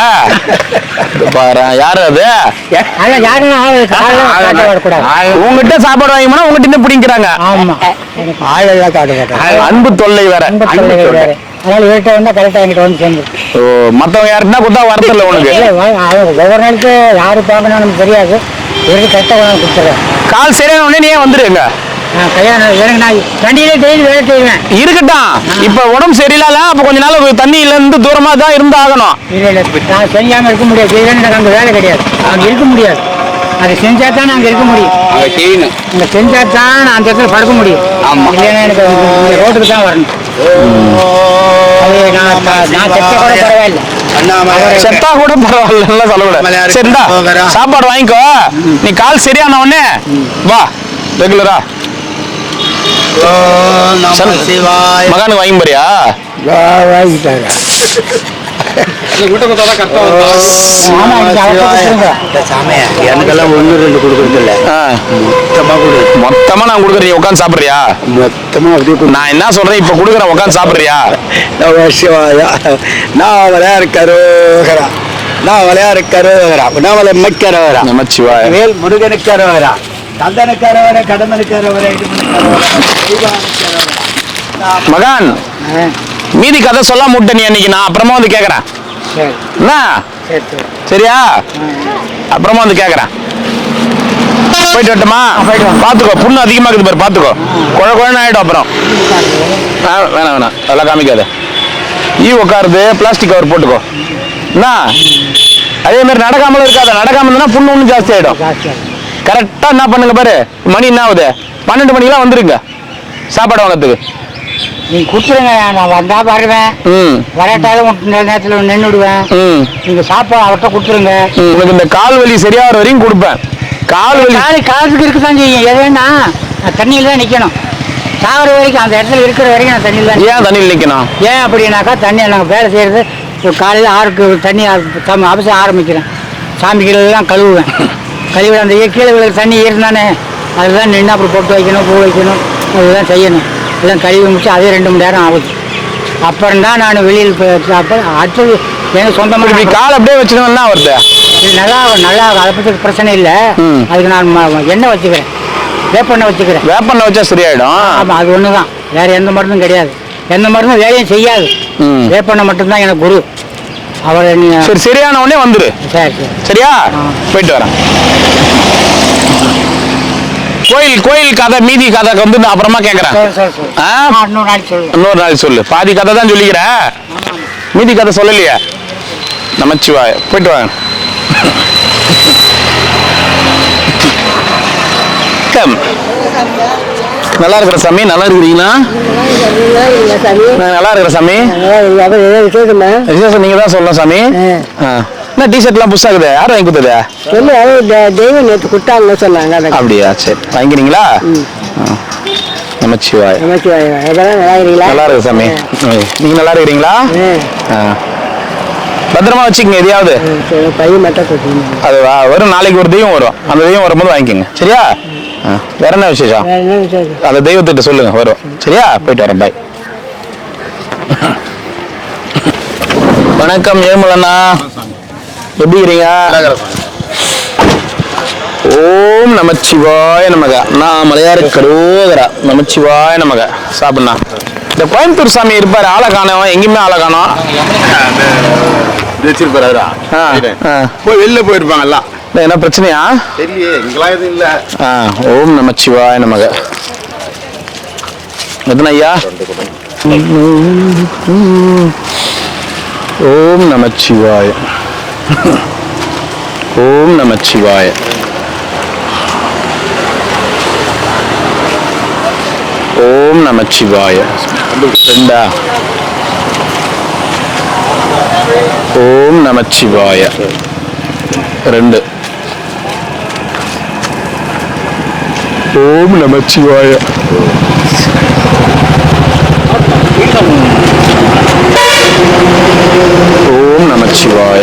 பாரு யாரு அது? அதான் யாருன்னா வரக்கூடாது. உங்ககிட்ட சாப்பாடு வாங்கி போனா உங்ககிட்ட இருந்து பிடிங்கிறாங்க. ஆமா, ஆளெல்லாம் காட்ட மாட்டேன். அன்பு தொல்லை வேற. அம்பத்தொல்லை வேற. அதனால இவர்கிட்ட வந்தா கரெக்டா என்கிட்ட வந்து சேர்ந்து. ஓ, மத்தவங்க யாருன்னா கொடுத்தா வரது இல்லை உனக்கு? ஒவ்வொரு நாளுக்கு யாரு பார்க்கணும் நமக்கு தெரியாது. இவருக்கு கரெக்டா கொண்டாந்து கொடுத்துறேன். கால் சரியான உடனே நீ வந்துருங்க. கல்யாணம் எனக்கு நான் வண்டியிலே டெய்லி வேலை செய்வேன். இருக்கட்டும். இப்ப உடம்பு சரியில்ல, அப்ப கொஞ்ச நாள் தண்ணியில இருந்து தூரமா தான் இருந்து ஆகணும். இல்லை நான் செய்யாம இருக்க முடியாது. செய்யணும் அங்கே வேலை கிடையாது. அங்கே இருக்க முடியாது. அதை செஞ்சா தான் அங்கே இருக்க முடியும். அங்கே செய்யணும். அங்கே செஞ்சா தான் நான் அந்த இடத்துல படுக்க முடியும். ஆமா. இல்லைன்னா எனக்கு இந்த ரோட்டுக்கு தான் வரணும். அது நான் செத்த கூட பரவாயில்ல. செத்தா கூட பரவாயில்ல சொல்லக்கூடாது. சரிடா, சாப்பாடு வாங்கிக்கோ. நீ கால் சரியான உடனே வா ரெகுலரா. மகானுக்கு வாங்கி போறியா? வாங்கிட்டாங்க. எனக்கெல்லாம் 1-2 கொடுக்கறது இல்ல. மொத்தமா நான் கொடுக்குறேன். நீ உட்காந்து சாப்பிடுறியா? மொத்தமா அப்படியே நான் என்ன சொல்றேன் இப்ப கொடுக்குறேன், உட்காந்து சாப்பிடுறியா? நான் விளையாடுறா, நான் விளையாடுறா, நான் விளையாடுறா. நமச்சிவாய. வேல் முருகனுக்காரவரா, கந்தனுக்காரவரா, கடமனுக்காரவரா, மகான் மீதி கதை சொல்ல முட்டை நீ அன்னைக்கு. நான் அப்புறமா வந்து கேக்குறேன். என்ன சரியா? அப்புறமா வந்து கேக்குறேன். போயிட்டு வரட்டுமா? பாத்துக்கோ, புண்ணு அதிகமா இருக்குது பாரு, பாத்துக்கோ. குழன்னு ஆயிடும் அப்புறம். வேணாம் வேணாம், அதெல்லாம் காமிக்காத. உட்காருது, பிளாஸ்டிக் கவர் போட்டுக்கோ. என்ன அதே மாதிரி நடக்காமலும் இருக்காத. நடக்காம இருந்தா புண்ணு ஒன்றும் ஜாஸ்தி ஆயிடும். கரெக்டா என்ன பண்ணுங்க பாரு. மணி என்ன ஆகுது? 12 மணிக்கெல்லாம் வந்துருங்க சாப்பாடு வாங்கிறதுக்கு. நீங்க கொடுத்துருங்க, நான் வந்தா வருவேன். வராட்டாலும் நேரத்துல நின்றுடுவேன். நீங்க சாப்பாடு அவர்கிட்ட கொடுத்துருங்க. உனக்கு இந்த கால் வலி சரியாகிற வரையும் கொடுப்பேன். கால் வலி காலத்துக்கு இருக்குதான் செய்யும். எதுனா நான் தண்ணியில தான் நிக்கணும். சாகிற வரைக்கும் அந்த இடத்துல இருக்கிற வரைக்கும் நான் தண்ணியில் தான். ஏன் தண்ணியில் நிக்கணும்? ஏன் அப்படின்னாக்கா, தண்ணி நாங்கள் வேலை செய்யறது காலையில் 6க்கு தண்ணி அவசியம் ஆரம்பிக்கிறேன். சாமிகளெல்லாம் கழுவுவேன். கழுவி அந்த கீழே விழுற தண்ணி இருந்தானே அதுதான் நின்று அப்புறம் பொட்டு வைக்கணும், பூ வைக்கணும், அதுதான் செய்யணும். எல்லாம் கழுவி முடிச்சு அதே 2 மணி நேரம் ஆகுது. அப்புறம் தான் நான் வெளியில் அடுத்தது எனக்கு சொந்தமாக கால் அப்படியே வச்சுக்கணும்னா வருது. நல்லா நல்லா அதை பற்றி பிரச்சனை இல்லை. அதுக்கு நான் எண்ணெய் வச்சுக்கிறேன், வேப்பெண்ணெய் வச்சுக்கிறேன். வேப்பெண்ணெய் வச்சா சரியாயிடும். ஆமாம், அது ஒன்று தான். வேற எந்த மருந்தும் கிடையாது. எந்த மருந்தும் வேலையும் செய்யாது. வேப்பெண்ணெய் மட்டும்தான் எனக்கு குரு. அவர் சரி, சரியான உடனே வந்துரு. சரி சரி, சரியா? போயிட்டு வரேன். கோயில் கதை மீதி கதை வந்து நான் அப்புறமா கேட்கறேன். இன்னொரு நாள் சொல்லு. பாதி கதை தான் சொல்லிக்கிறேன், மீதி கதை சொல்லலையே. நமச்சிவாய. போயிட்டு வாங்க. நல்லா இருக்கிற சாமி. நல்லா இருக்கிறீங்களா? நல்லா இருக்கிற சாமி. விசேஷம் நீங்க தான் சொல்லணும் சாமி. என்ன டிஷர்ட்லாம் புதுசாகுது? யார் வாங்கி கொடுத்தது? தெய்வம் நேற்று கொடுத்தாங்க சொன்னாங்க. அப்படியா? சரி, வாங்கிக்கிறீங்களா? நமச்சிவாய். நல்லா இருக்கு சாமி. நீங்க நல்லா இருக்கிறீங்களா? பத்திரமா வச்சுக்கங்க. எதையாவது பையன் மட்டும் அது வரும். நாளைக்கு ஒரு தெய்வம் வரும். அந்த தெய்வம் வரும்போது வாங்கிக்கோங்க. சரியா? வேற என்ன விசேஷம்? அந்த தெய்வத்திட்ட சொல்லுங்க, வரும். சரியா? போயிட்டு வரேன். பாய். வணக்கம் ஏமுலண்ணா, எப்படி இருக்கிறீங்க? ஓம் நமச்சிவாய நமக. நான் மலையாறு கரோகரா. நமச்சிவாய நமக. சாப்பிடணா. இந்த கோயம்புத்தூர் சாமி இருப்பாரு, ஆளை காணோம். எங்கேயுமே ஆளை காணோம். வச்சிருப்பாரா ஆ, ஆ. போய் வெளில போயிருப்பாங்கல்ல. என்ன பிரச்சனையா? தெரியலையே, இங்கெல்லாம் எதுவும் இல்ல. ஓம் நமச்சிவாய நமக. எத்தனை ஐயா? ஓம் நமச்சிவாய. ஓம் நமச்சிவாய. ஓம் நமச்சிவாய. ரெண்டா? ஓம் நமச்சிவாய. ரெண்டு. ஓம் நமச்சிவாய. ஓம் நமச்சிவாய.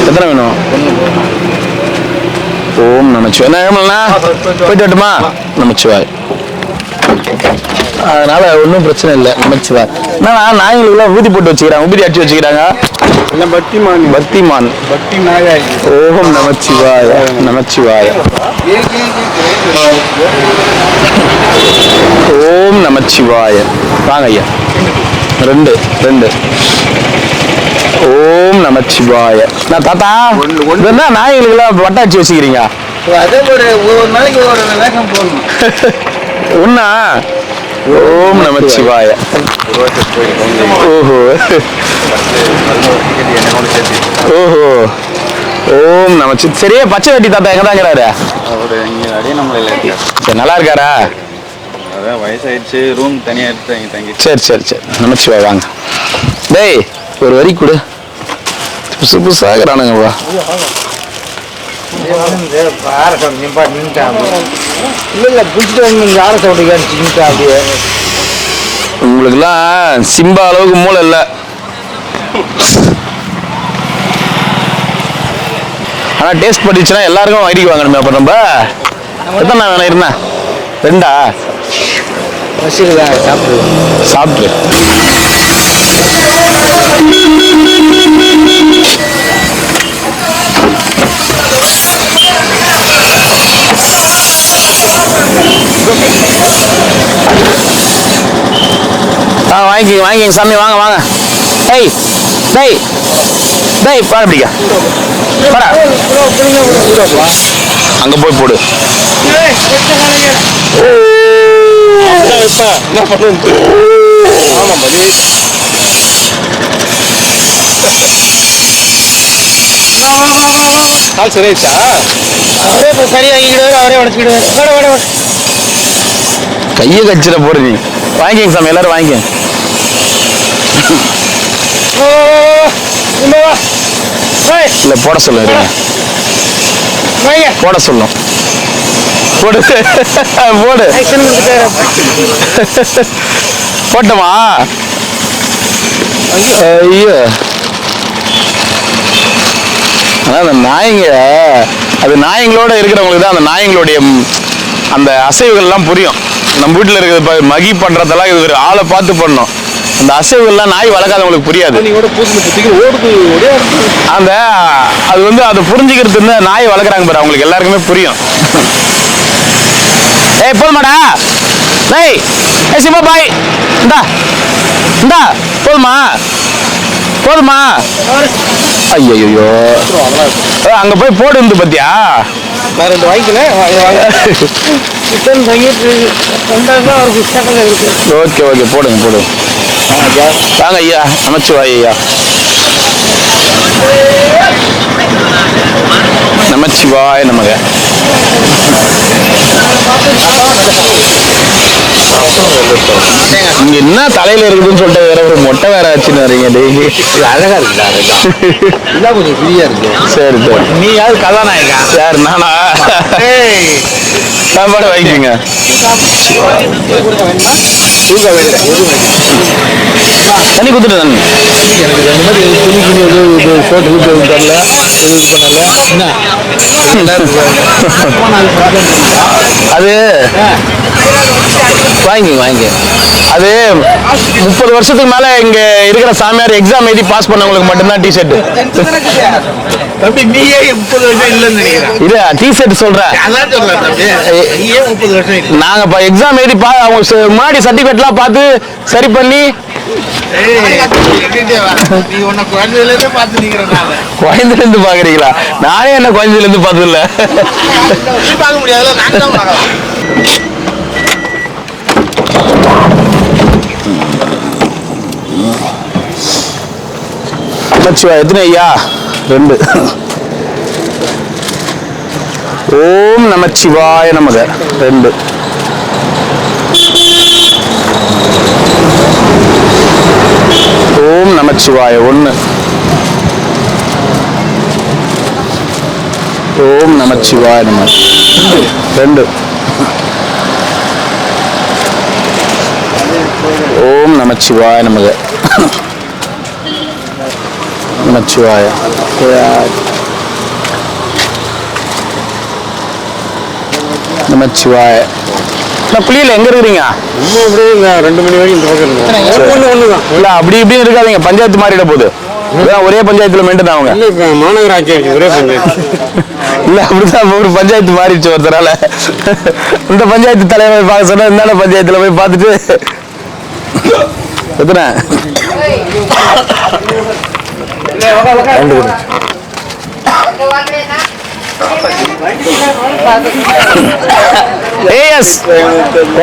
எத்தனை வேணும்? ஓம் நமச்சிவாய. என்ன போயிட்டு வரட்டுமா? நமச்சிவாய். அதனால ஒன்றும் பிரச்சனை இல்லை. நமச்சிவாய். என்னன்னா நாய்களுக்குலாம் ஊதி போட்டு வச்சுக்கிறாங்க, ஊதி அடிச்சு வச்சுக்கிறாங்க. பக்திமான் பக்திமான் பக்தி நாயாய். ஓம் நமச்சிவாய. நமச்சிவாய. ஓம் நமச்சிவாய. வாங்க ஐயா. ரெண்டு ரெண்டு. ஓம் நமச்சிவாய. நான் தாத்தா என்ன நாய்களுக்கெல்லாம் வட்டாச்சு வச்சுக்கிறீங்க? அதே ஒரு நாளைக்கு ஒரு வேகம் போடணும். ஒண்ணா? ஓம் நமச்சிவாய. ஓஹோ ஓஹோ. ஓம் நமச்சி. சரியே பச்சை வெட்டி தாத்தா எங்க தாங்கிறாரு? அவரு இங்க அடியே நம்மள இல்ல. சரி, நல்லா இருக்காரா? அதான் வயசாயிடுச்சு, ரூம் தனியா எடுத்து அங்க தங்கி. சரி சரி சரி. நமச்சிவாய் வாங்க. டேய் ஒரு வரி கொடு. புதுசு புதுசாகிறானுங்கப்பா. உங்களுக்குலாம் சிம்பா அளவுக்கு மூளை இல்லை. ஆனா டேஸ்ட் பண்ணிச்சுன்னா எல்லாருக்கும் ஐடிக்கு வாங்கணுமே. அப்ப நம்ம எத்தனை வேணும்? இருந்தேன் ரெண்டா? சாப்பிட்டு வாங்கிக்க வாங்கிக்க சாமி. வாங்க வாங்க. டேய் டேய் டேய் பாரு பிடிக்க பாரா. அங்க போய் போடு. என்ன பண்ணு? கால் சரியாச்சா? சரி வாங்கிக்கிடுவாரு, அவரே உடச்சிக்கிடுவாரு. கையை கச்சிட போடு நீ. வாங்கிங்க சாமி, எல்லாரும் வாங்கிக்க. இல்ல போட சொல்ல போட சொல்லும். போடு போடு. போட்டமா? ஐயோ. ஆனா அந்த நாய்ங்க, அது நாய்ங்களோட இருக்கிறவங்களுக்கு தான் அந்த நாய்ங்களுடைய அந்த அசைவுகள்லாம் புரியும். நம்ம வீட்டில் இருக்கிறது மகி பண்றதெல்லாம் இது ஒரு ஆளை பார்த்து பண்ணணும். அந்த அசைவுகள்லாம் நாய் வளர்க்காதவங்களுக்கு புரியாது. அந்த அது வந்து அதை புரிஞ்சுக்கிறது நாய் வளர்க்குறாங்க பாரு, அவங்களுக்கு எல்லாருக்குமே புரியும். ஏய் போதுமாடா? டேய் ஏய் சிம்பா பாய், இந்தா இந்தா போதுமா? போதுமா? ஐயோ அங்க போய் போடு இருந்து பத்தியா? நான் ரெண்டு வாங்கிக்கல. ஓகே ஓகே போடுங்க போடுங்க. வாங்க ஐயா. நமச்சிவாய் ஐயா. நமச்சிவாய நமக. இங்க என்ன தலையில இருக்குதுன்னு சொல்லிட்டு வேற ஒரு மொட்டை வேற ஆச்சுன்னு வரீங்க டெய்லி. அழகா இருக்குல்ல, கொஞ்சம் ஃப்ரீயா இருக்கு. சரி சரி. நீ யாரு கதாநாயகா? யார் நானா? சாப்பாடு வாங்கிக்கோங்க. தண்ணி குத்துட்டு தண்ணி. எனக்கு அந்த மாதிரி துணி ஷர்ட் ஊற்றி தரல, அது வாங்கிக்க. அது 30 வருஷத்துக்கு மேல இங்க இருக்கிற சாமியார் எக்ஸாம் எழுதி பாஸ் பண்ணவங்களுக்கு மட்டும்தான் டிஷர்ட். தம்பி நீயே 30 வருஷம் இல்லைன்னு நினைக்கிறேன். இது டிஷர்ட் சொல்றேன். அதான் சொல்றேன் தம்பி, நீயே 30 வருஷம் இல்லை. நாங்க எக்ஸாம் எழுதி அவங்க முன்னாடி சர்டிபிகேட்லாம் பார்த்து சரி பண்ணி நீ உன்னை குழந்தையில இருந்தே பார்த்து நிக்கிறனால குழந்தைல இருந்து பாக்குறீங்களா? நானே என்ன குழந்தைல இருந்து பார்த்தது இல்ல. பார்க்க முடியாதுல்ல, நாங்க தான் பார்க்கலாம். நமச்சிவாய எத்தனை ஐயா? 2. ஓம் நமச்சிவாய நமக 2. ஓம் நமச்சிவாய 1. ஓம் நமச்சிவாய நமக 2. ஓம் நமச்சிவாய நமக நமச்சிவாய. நமச்சிவாய. நான் குளியல எங்க இருக்கிறீங்க? 2 மணி வரைக்கும் இந்த பக்கம் இருக்கும். இல்ல அப்படி இப்படின்னு இருக்காதீங்க, பஞ்சாயத்து மாறிட போகுது. ஒரே பஞ்சாயத்துல மெயின்டைன் அவங்க. இல்ல இப்ப மாநகராட்சி ஒரே பஞ்சாயத்து. இல்ல அப்படிதான் ஒரு பஞ்சாயத்து மாறிடுச்சு ஒருத்தரால. இந்த பஞ்சாயத்து தலைவர் பார்க்க சொன்னா இந்த பஞ்சாயத்துல போய் பார்த்துட்டு எத்தனை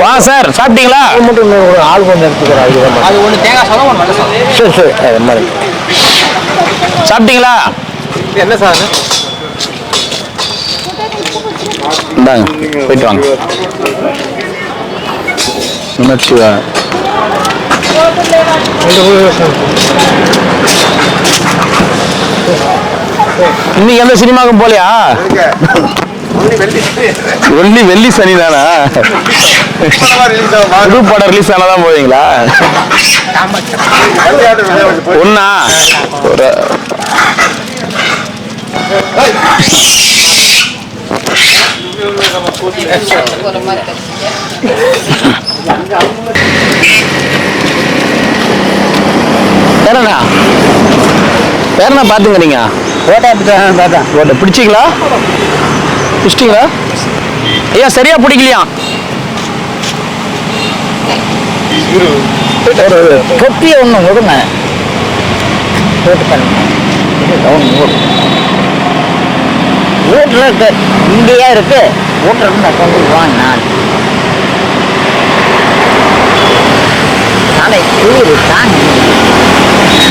வா சார், சாப்பிட்டீங்களா? ஆள் கொஞ்சம் எடுத்துக்கிறாங்க. அது ஒண்ணு தேங்காய் சாதம், ஒண்ணு வெள்ளை சாதம். சரி அது மாதிரி. சாப்பிட்டீங்களா? என்ன சாதம்? இந்தாங்க, போயிட்டு வாங்க. நமச்சிவாய. இன்னைக்கு எந்த சினிமாவுக்கும் போலையா? ஒன்லி வெள்ளி சனி தானா? புது படம் ரிலீஸ் ஆனாதான் போவீங்களா? ஒன்னா வேறண்ணா வேறண்ணா பாத்துங்க. நீங்க ஓட்ட பிடிச்சிங்களா? பிடிச்சிட்டீங்களா ஐயா? சரியா பிடிக்கலையா? தொப்பியை ஒன்று விடுங்க, போட்டு பண்ணுங்க. வீட்டில் இருக்கு, இங்கேயா இருக்கு, வீட்டில் இருந்து கொண்டு வாங்க. நான் தலை குளிர் தாங்க.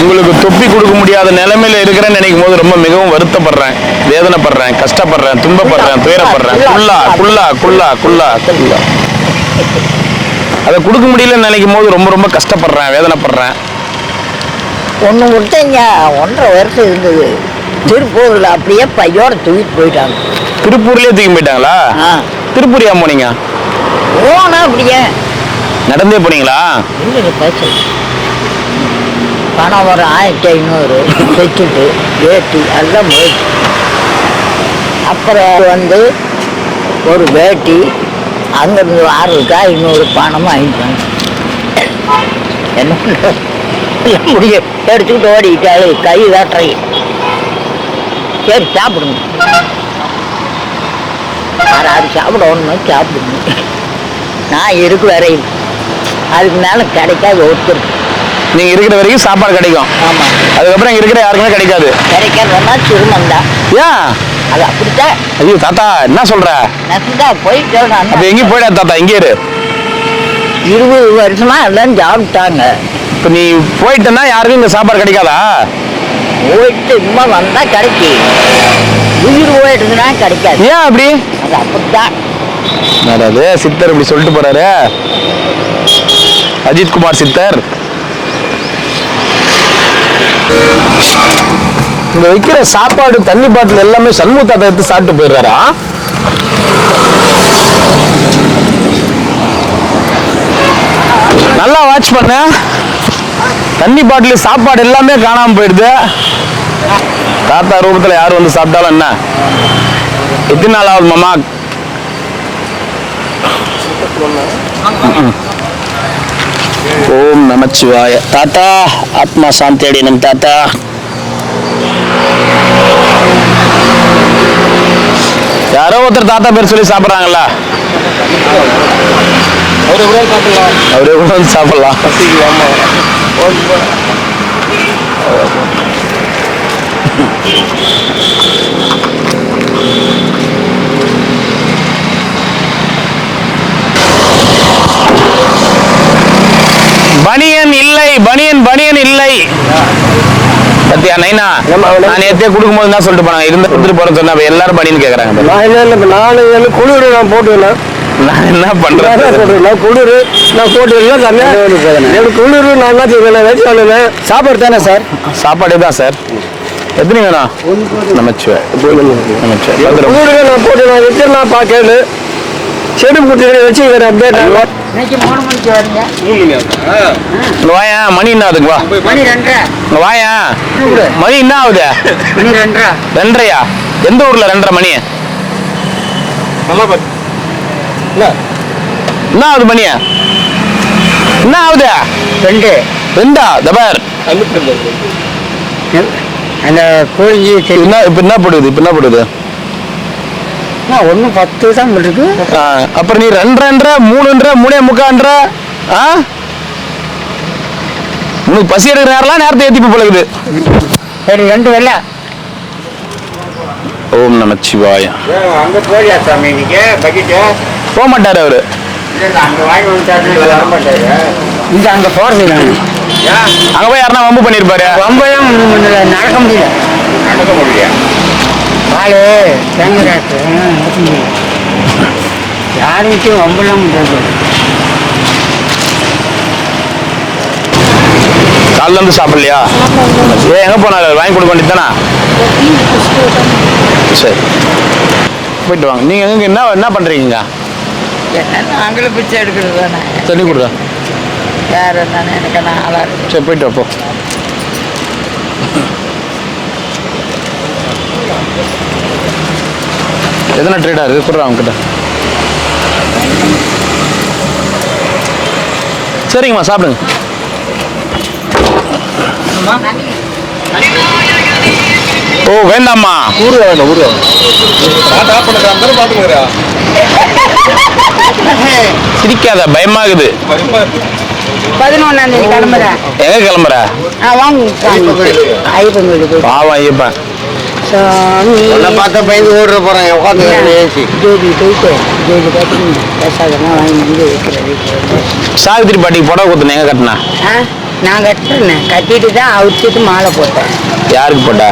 உங்களுக்கு தொப்பி கொடுக்க முடியாத நிலைமையில இருக்கிறேன்னு நினைக்கும் போது ரொம்ப மிகவும் வருத்தப்படுறேன், வேதனைப்படுறேன், கஷ்டப்படுறேன், துன்பப்படுறேன், துயரப்படுறேன். குள்ளா குள்ளா குள்ளா குள்ளா குள்ளா அதை கொடுக்க முடியலன்னு நினைக்கும் போது ரொம்ப ரொம்ப கஷ்டப்படுறேன், வேதனைப்படுறேன். ஒன்று கொடுத்தீங்க, 1.5 வருஷம் இருந்தது. திருப்பூரில் அப்படியே பையோட தூக்கிட்டு போயிட்டாங்க. திருப்பூர்லயே தூக்கி போயிட்டாங்களா? திருப்பூர் ஏன் போனீங்க? போனா அப்படியே நடந்தே போனீங்களா? இல்லை பஸ் பணம் ஒரு 1500 வச்சுட்டு வேட்டி எல்லாம் போயிட்டு, அப்புறம் வந்து ஒரு வேட்டி அங்கேருந்து ஆறுக்கா 500 பணமும் வாங்கிட்டாங்க. என்ன முடிய எடுத்துக்கிட்டு ஓடிக்கிட்டாரு, கை தாட்டுறீங்க. சரி சாப்பிடுங்க, யாராவது சாப்பிட ஒன்று சாப்பிடுங்க. நான் இருக்கு வரையும் அதுக்கு மேலே கிடைக்காது ஒருத்தர். நீங்க இருக்கிற வரைக்கும் சாப்பாடு கிடைக்கும். ஆமாம், அதுக்கப்புறம் இங்க இருக்கிற யாருக்குமே கிடைக்காது. கிடைக்கிறதுனா சிறுமம் தான். ஏன்? அது அப்படித்தான். ஐயோ தாத்தா என்ன சொல்ற? நசுதா போயிட்டு அப்ப எங்கேயும் போயிடா தாத்தா, இங்கே இரு. 20 வருஷமா எல்லாம் சாப்பிட்டாங்க. இப்ப நீ போயிட்டேன்னா யாருக்கும் இங்க சாப்பாடு கிடைக்காதா? போயிட்டு இம்மா வந்தா கிடைக்கும், உயிர் போயிட்டுதுன்னா கிடைக்காது. ஏன் அப்படி? அது அப்படித்தான். அது சித்தர் இப்படி சொல்லிட்டு போறாரு, அஜித் குமார் சித்தர். இங்க வைக்கிற சாப்பாடு தண்ணி பாட்டில் எல்லாமே சண்முக தாத்தா எடுத்து சாப்பிட்டு போயிடுறாரா? நல்லா வாட்ச் பண்ண, தண்ணி பாட்டில் சாப்பாடு எல்லாமே காணாம போயிடுது. தாத்தா ரூபத்துல யார் வந்து சாப்பிட்டாலும் என்ன? எத்தனை நாள் ஆகுது மாமா? ஓம் நமச்சிவாய. தாத்தா ஆத்மா சாந்தி அடையணும் தாத்தா. யாரோ ஒருத்தர் தாத்தா பேர் சொல்லி சாப்பிட்றாங்களா? அவரே கூட வந்து சாப்பிடலாம். பனியன் இல்லை, பனியன் இல்லை. பத்தியா நைனா, நான் நேத்தே கொடுக்கும் போது தான் சொல்லிட்டு போனாங்க, இருந்து கொடுத்துட்டு போறேன்னு சொன்னா எல்லாரும் பனியன் கேக்குறாங்க. நான் குளிர் நான் போட்டுவேன். நான் என்ன பண்றேன்? நான் குளிர் நான் போட்டுவேன். எனக்கு குளிர் நான் என்ன செய்வேன்? வச்சு வாங்குவேன். சாப்பாடு தானே சார்? சாப்பாடே தான் சார். எத்தனை வேணும்? நமச்சிவாய். குளிர் நான் போட்டு நான் வச்சு நான் பார்க்கல செடி போட்டு வச்சு அப்படியே இன்னைக்கு 3 மணிக்கு வரீங்க. வாயா, மணி என்ன ஆகுதுங்க? வா மணி 2:30. வாயா, மணி என்ன ஆகுது? மணி 2:30. 2:30. எந்த ஊர்ல 2:30 மணி? என்ன ஆகுது மணி? என்ன ஆகுது? 2. 2. தபார் அந்த கோழி என்ன இப்ப என்ன போடுது? இப்ப என்ன போடுது? ஒன்று 10 தான் இருக்கு. அப்புறம் நீ 2:30, 3:30, 3:45. உனக்கு பசி எடுக்கிற நேரம்லாம் நேரத்தை ஏத்தி போலகுது. சரி 2 வெள்ளை. ஓம் நமச்சிவாய. அங்க போறியா சாமி நீங்க பக்கெட் போக மாட்டாரு அவரு. அங்க வாங்கி வந்துட்டாரு வர மாட்டாரு. இந்த அங்கே போகிறது அங்க போய் யாருன்னா வம்பு பண்ணிருப்பாரு. ரொம்பவும் நடக்க முடியல. நடக்க முடியல. பால் தேங்காய் யாருக்கும் வம்பெல்லாம் முடியாது. காலைல இருந்து சாப்பிடலையா? எங்க போனாரு? வாங்கி கொடுக்க வேண்டியதானா? சரி போயிட்டு வாங்க. நீங்க எங்க என்ன பண்றீங்க? நாங்களும் பிச்சை எடுக்கிறது தானே. தண்ணி கொடுறா. வேறு தானே எனக்கு நாளாக இருக்கு. சரி போயிட்டு வாப்போ. எத்தனை ட்ரேடா இருக்கு? கொடுறா அவங்ககிட்ட. சரிங்கம்மா சாப்பிடுங்க. ஓ வேண்டாம்மா. ஊரு வேண்டாம் ஊரு பாத்துக்கிறா. சிரிக்காத, பயமாகுது. 11ஆம் தேதி கிளம்புறேன். எங்க கிளம்புற? வாங்க ஐயப்பன் வீடு போய். பாவம் ஐயப்பன். பார்த்தா பயந்து ஓடுற போறேன். உட்காந்து ஜோதி போயிட்டு ஜோதி பார்த்து பிரசாதம்லாம் வாங்கி வந்து வைக்கிறது. சாவித்திரி பாட்டிக்கு புடவை கொடுத்தேன். எங்க கட்டினா? நான் கட்டுறேன். கட்டிட்டு தான் அவுச்சிட்டு மாலை போட்டேன். யாருக்கு போட்டா?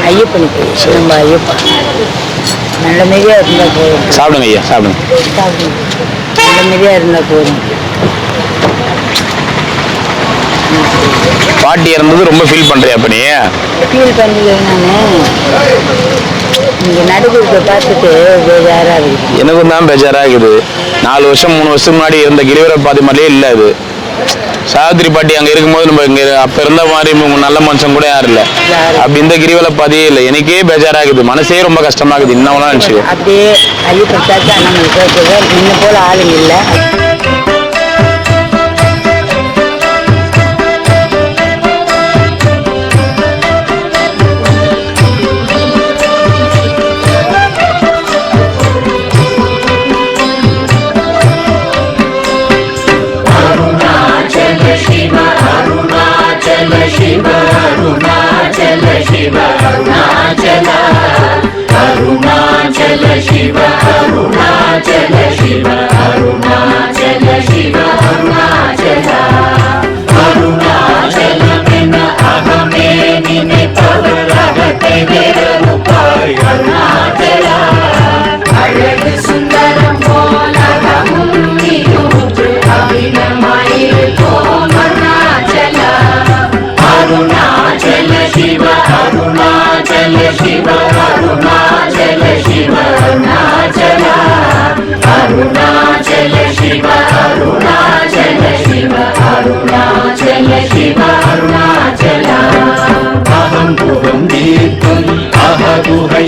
ஐயப்பனுக்கு. நம்ம ஐயப்பன் நல்ல மாதிரியா இருந்தால் போதும். சாப்பிடுங்க ஐயா, சாப்பிடுங்க. நல்ல மாதிரியா இருந்தால் போதும். பாட்டி இறந்தது ரொம்ப ஃபீல் பண்றியா? அப்ப நீ ஃபீல் பண்ணல. நான் இங்கே நடுவுக்கு பார்த்துட்டு வேறாக இருக்குது. எனக்கும் தான் பேஜாரா இருக்குது. 4 வருஷம் 3 வருஷத்துக்கு முன்னாடி இருந்த கிரிவர பாதை மாதிரியே இல்லை அது. சாவித்திரி பாட்டி அங்க இருக்கும்போது நம்ம இங்க அப்ப இருந்த மாதிரி நல்ல மனுஷன் கூட யாரும் இல்ல. அப்படி இந்த கிரிவல பாதையே இல்லை. எனக்கே பேஜாராகுது. மனசே ரொம்ப கஷ்டமாகுது. இன்னும் நினைச்சு அப்படியே ஐயப்பன் சாச்சா நம்ம கேட்குறது முன்ன போல ஆளுங்க இல்லை.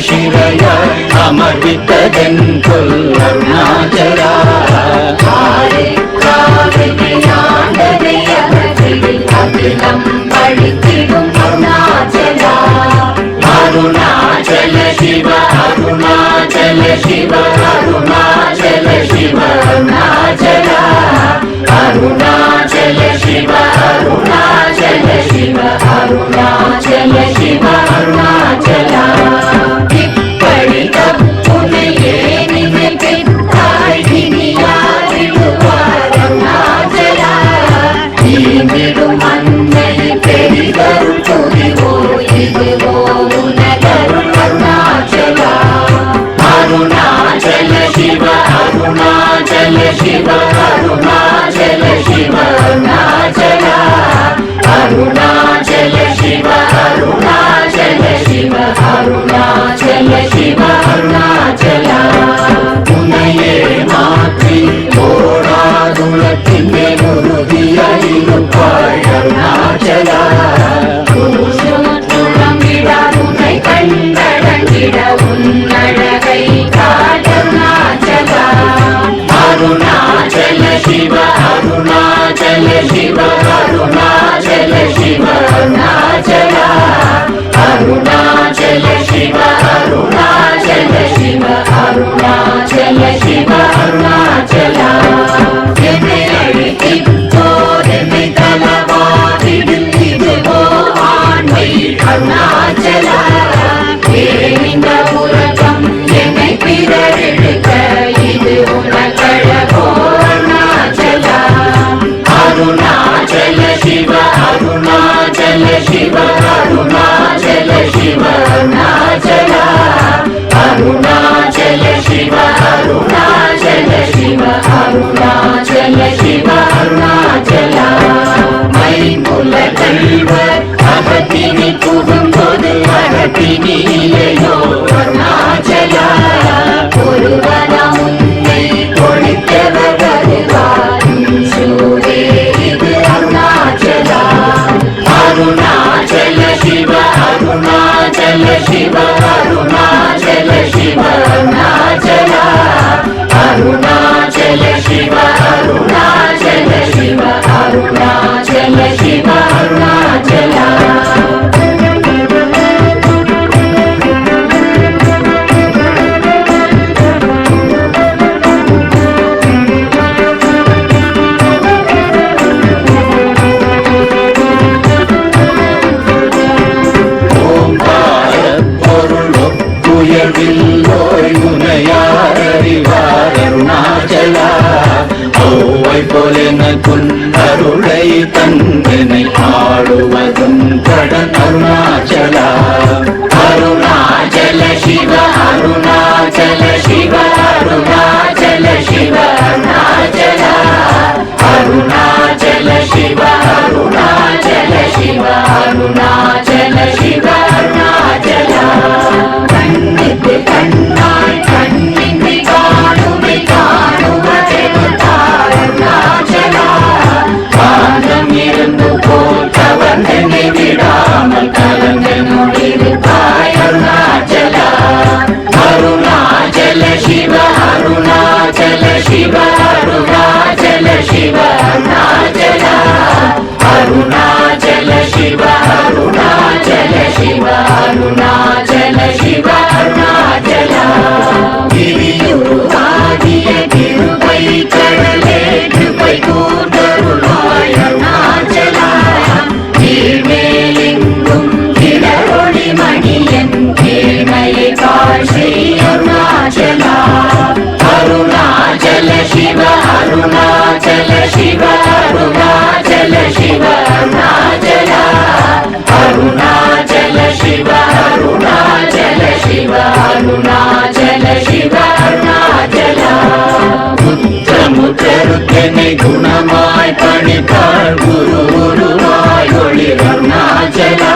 ಶಿವಯ ಅಮೃತದೆಂಕೊಲ್ ಅರುಣಾಚಲ படித்திடும் அருணாச்சல அருணாச்சல சிவ அருணாச்சல சிவ அருணாச்சல சிவ அருணாச்சல அருணாச்சல சிவ அருணாச்சல சிவ அருணாச்சல சிவ அருணாச்சல அருணாச்சலா இந்த உலகம் என்னை பிறரெடுக்க இது உனக்கழகோ அருணாச்சலா அருணாச்சல சிவ அருணாச்சல சிவ அருணாச்சல சிவ அருணாச்சலா அருணாச்சல சிவ அருணாச்சல சிவ அருணாச்சல சிவ அருணாச்சலா மைமுல கல்வர் அகத்தினி புகும்போது அகத்தினி இல்லையோ அருணாச்சலா ஒருவனா உன்னை கொடுத்தவர் வருவார் சூரே இது அருணாச்சலா அருணாச்சல சிவ அருணாச்சல சிவ அருணாச்சல சிவ அருணாச்சலா அருணாச்சல சிவ அருணாச்சல சிவ அருணாச்சல சிவ அருணாச்சலா அருணாச்சலா ஔவை போலென குன்னருளை தந்தனை ஆளுவதும் கடன் அருணாச்சலா அருணாச்சல சிவ அருணாச்சல சிவ அருணாச்சல சிவ அருணாச்சலா அருணாச்சல சிவ அருணாச்சல சிவ அருணாச்சல சிவ அருணாச்சலா கண்ணுக்கு கண்ணாய் கண்ணின்றி காணுமை காணுவதென்றார் அருணாச்சலா காந்தம் இருந்து போல் கவர்ந்தனை விடாமல் கலந்தனோடிருப்பாய் அருணாச்சலா அருணாச்சல சிவ அருணாச்சல சிவ அருணாச்சல சிவ அருணாச்சலா அருணாச்சல சிவ அருணாச்சல சிவ அருணாச்சல சிவ அருணாச்சலா கிரியுருவாகிய கிருபை கடலே கிருபை கூர்ந்தருளாய் அருணாச்சலா கீழ்மேலெங்கும் கிளரொளி மணியன் கீழ்மையை காட்சி அருணாச்சலா அருணாச்சல சிவ அருணாச்சல சிவ அருணாச்சல சிவ அருணாச்சலா அருணாச்சல சிவ அருணாச்சல சிவ அருணாச்சல சிவ அருணாச்சலா முத்தமுத்தருத்தனை குணமாய் பணித்தாள் குரு குருவாய் ஒளி அருணாச்சலா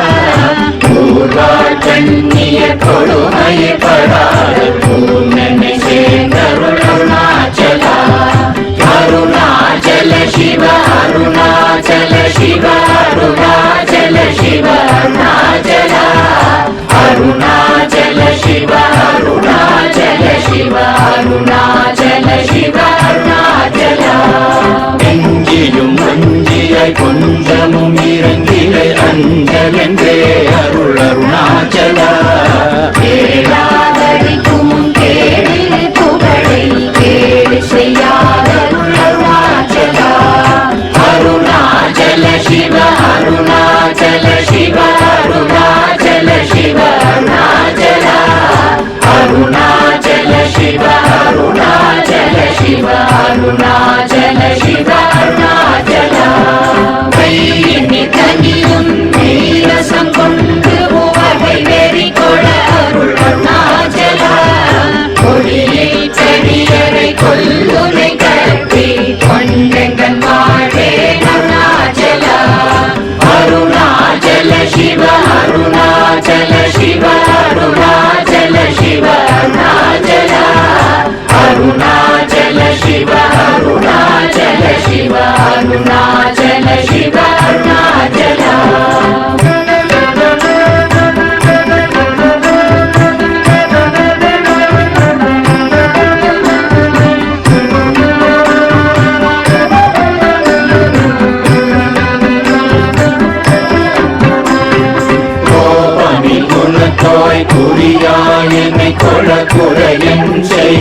ஊர்வாழ் கண்ணிய கொடுமையை படாத பூர்ணனை சேர்ந்தருள் அருணாச்சலா அருணாச்சல சிவ அருணாச்சல சிவ அருணாச்சல சிவ அருணாச்சலா அருணாச்சல சிவ அருணாச்சல சிவ அருணாச்சல சிவ அருணாச்சலா எஞ்சியும் அஞ்சியாய் கொஞ்சமும் இறங்கிலை அஞ்சலென்றே அருள் அருணாச்சலா கேளாதடிக்கும் கேடு புகழை கேடு செய்யாத அருணாச்சலா அருணாச்சல சிவ அருணாச்சல சிவ அருணாச்சல சிவ அருணாச்சலா அருணாச்சல சிவ அருணாச்சல சிவ அருணாச்சல சிவ அருணாச்சலா கையினி தனியும் நீரசம் கொண்டு உவகை வெறி கொள அருள் அருணாச்சலா கொடியில் செடியரை கொல்லுனை கட்டி கொண்டெங்கன் வாழ்வே அருணாச்சலா அருணாச்சல சிவ அருணாச்சல சிவ அருணாச்சல சிவ அருணாச்சலா அருணாச்சல சிவ அருணாச்சல சிவ அருணாச்சல சிவ அருணாச்சலா குறியாய் என்னை கொள குறையும் செய்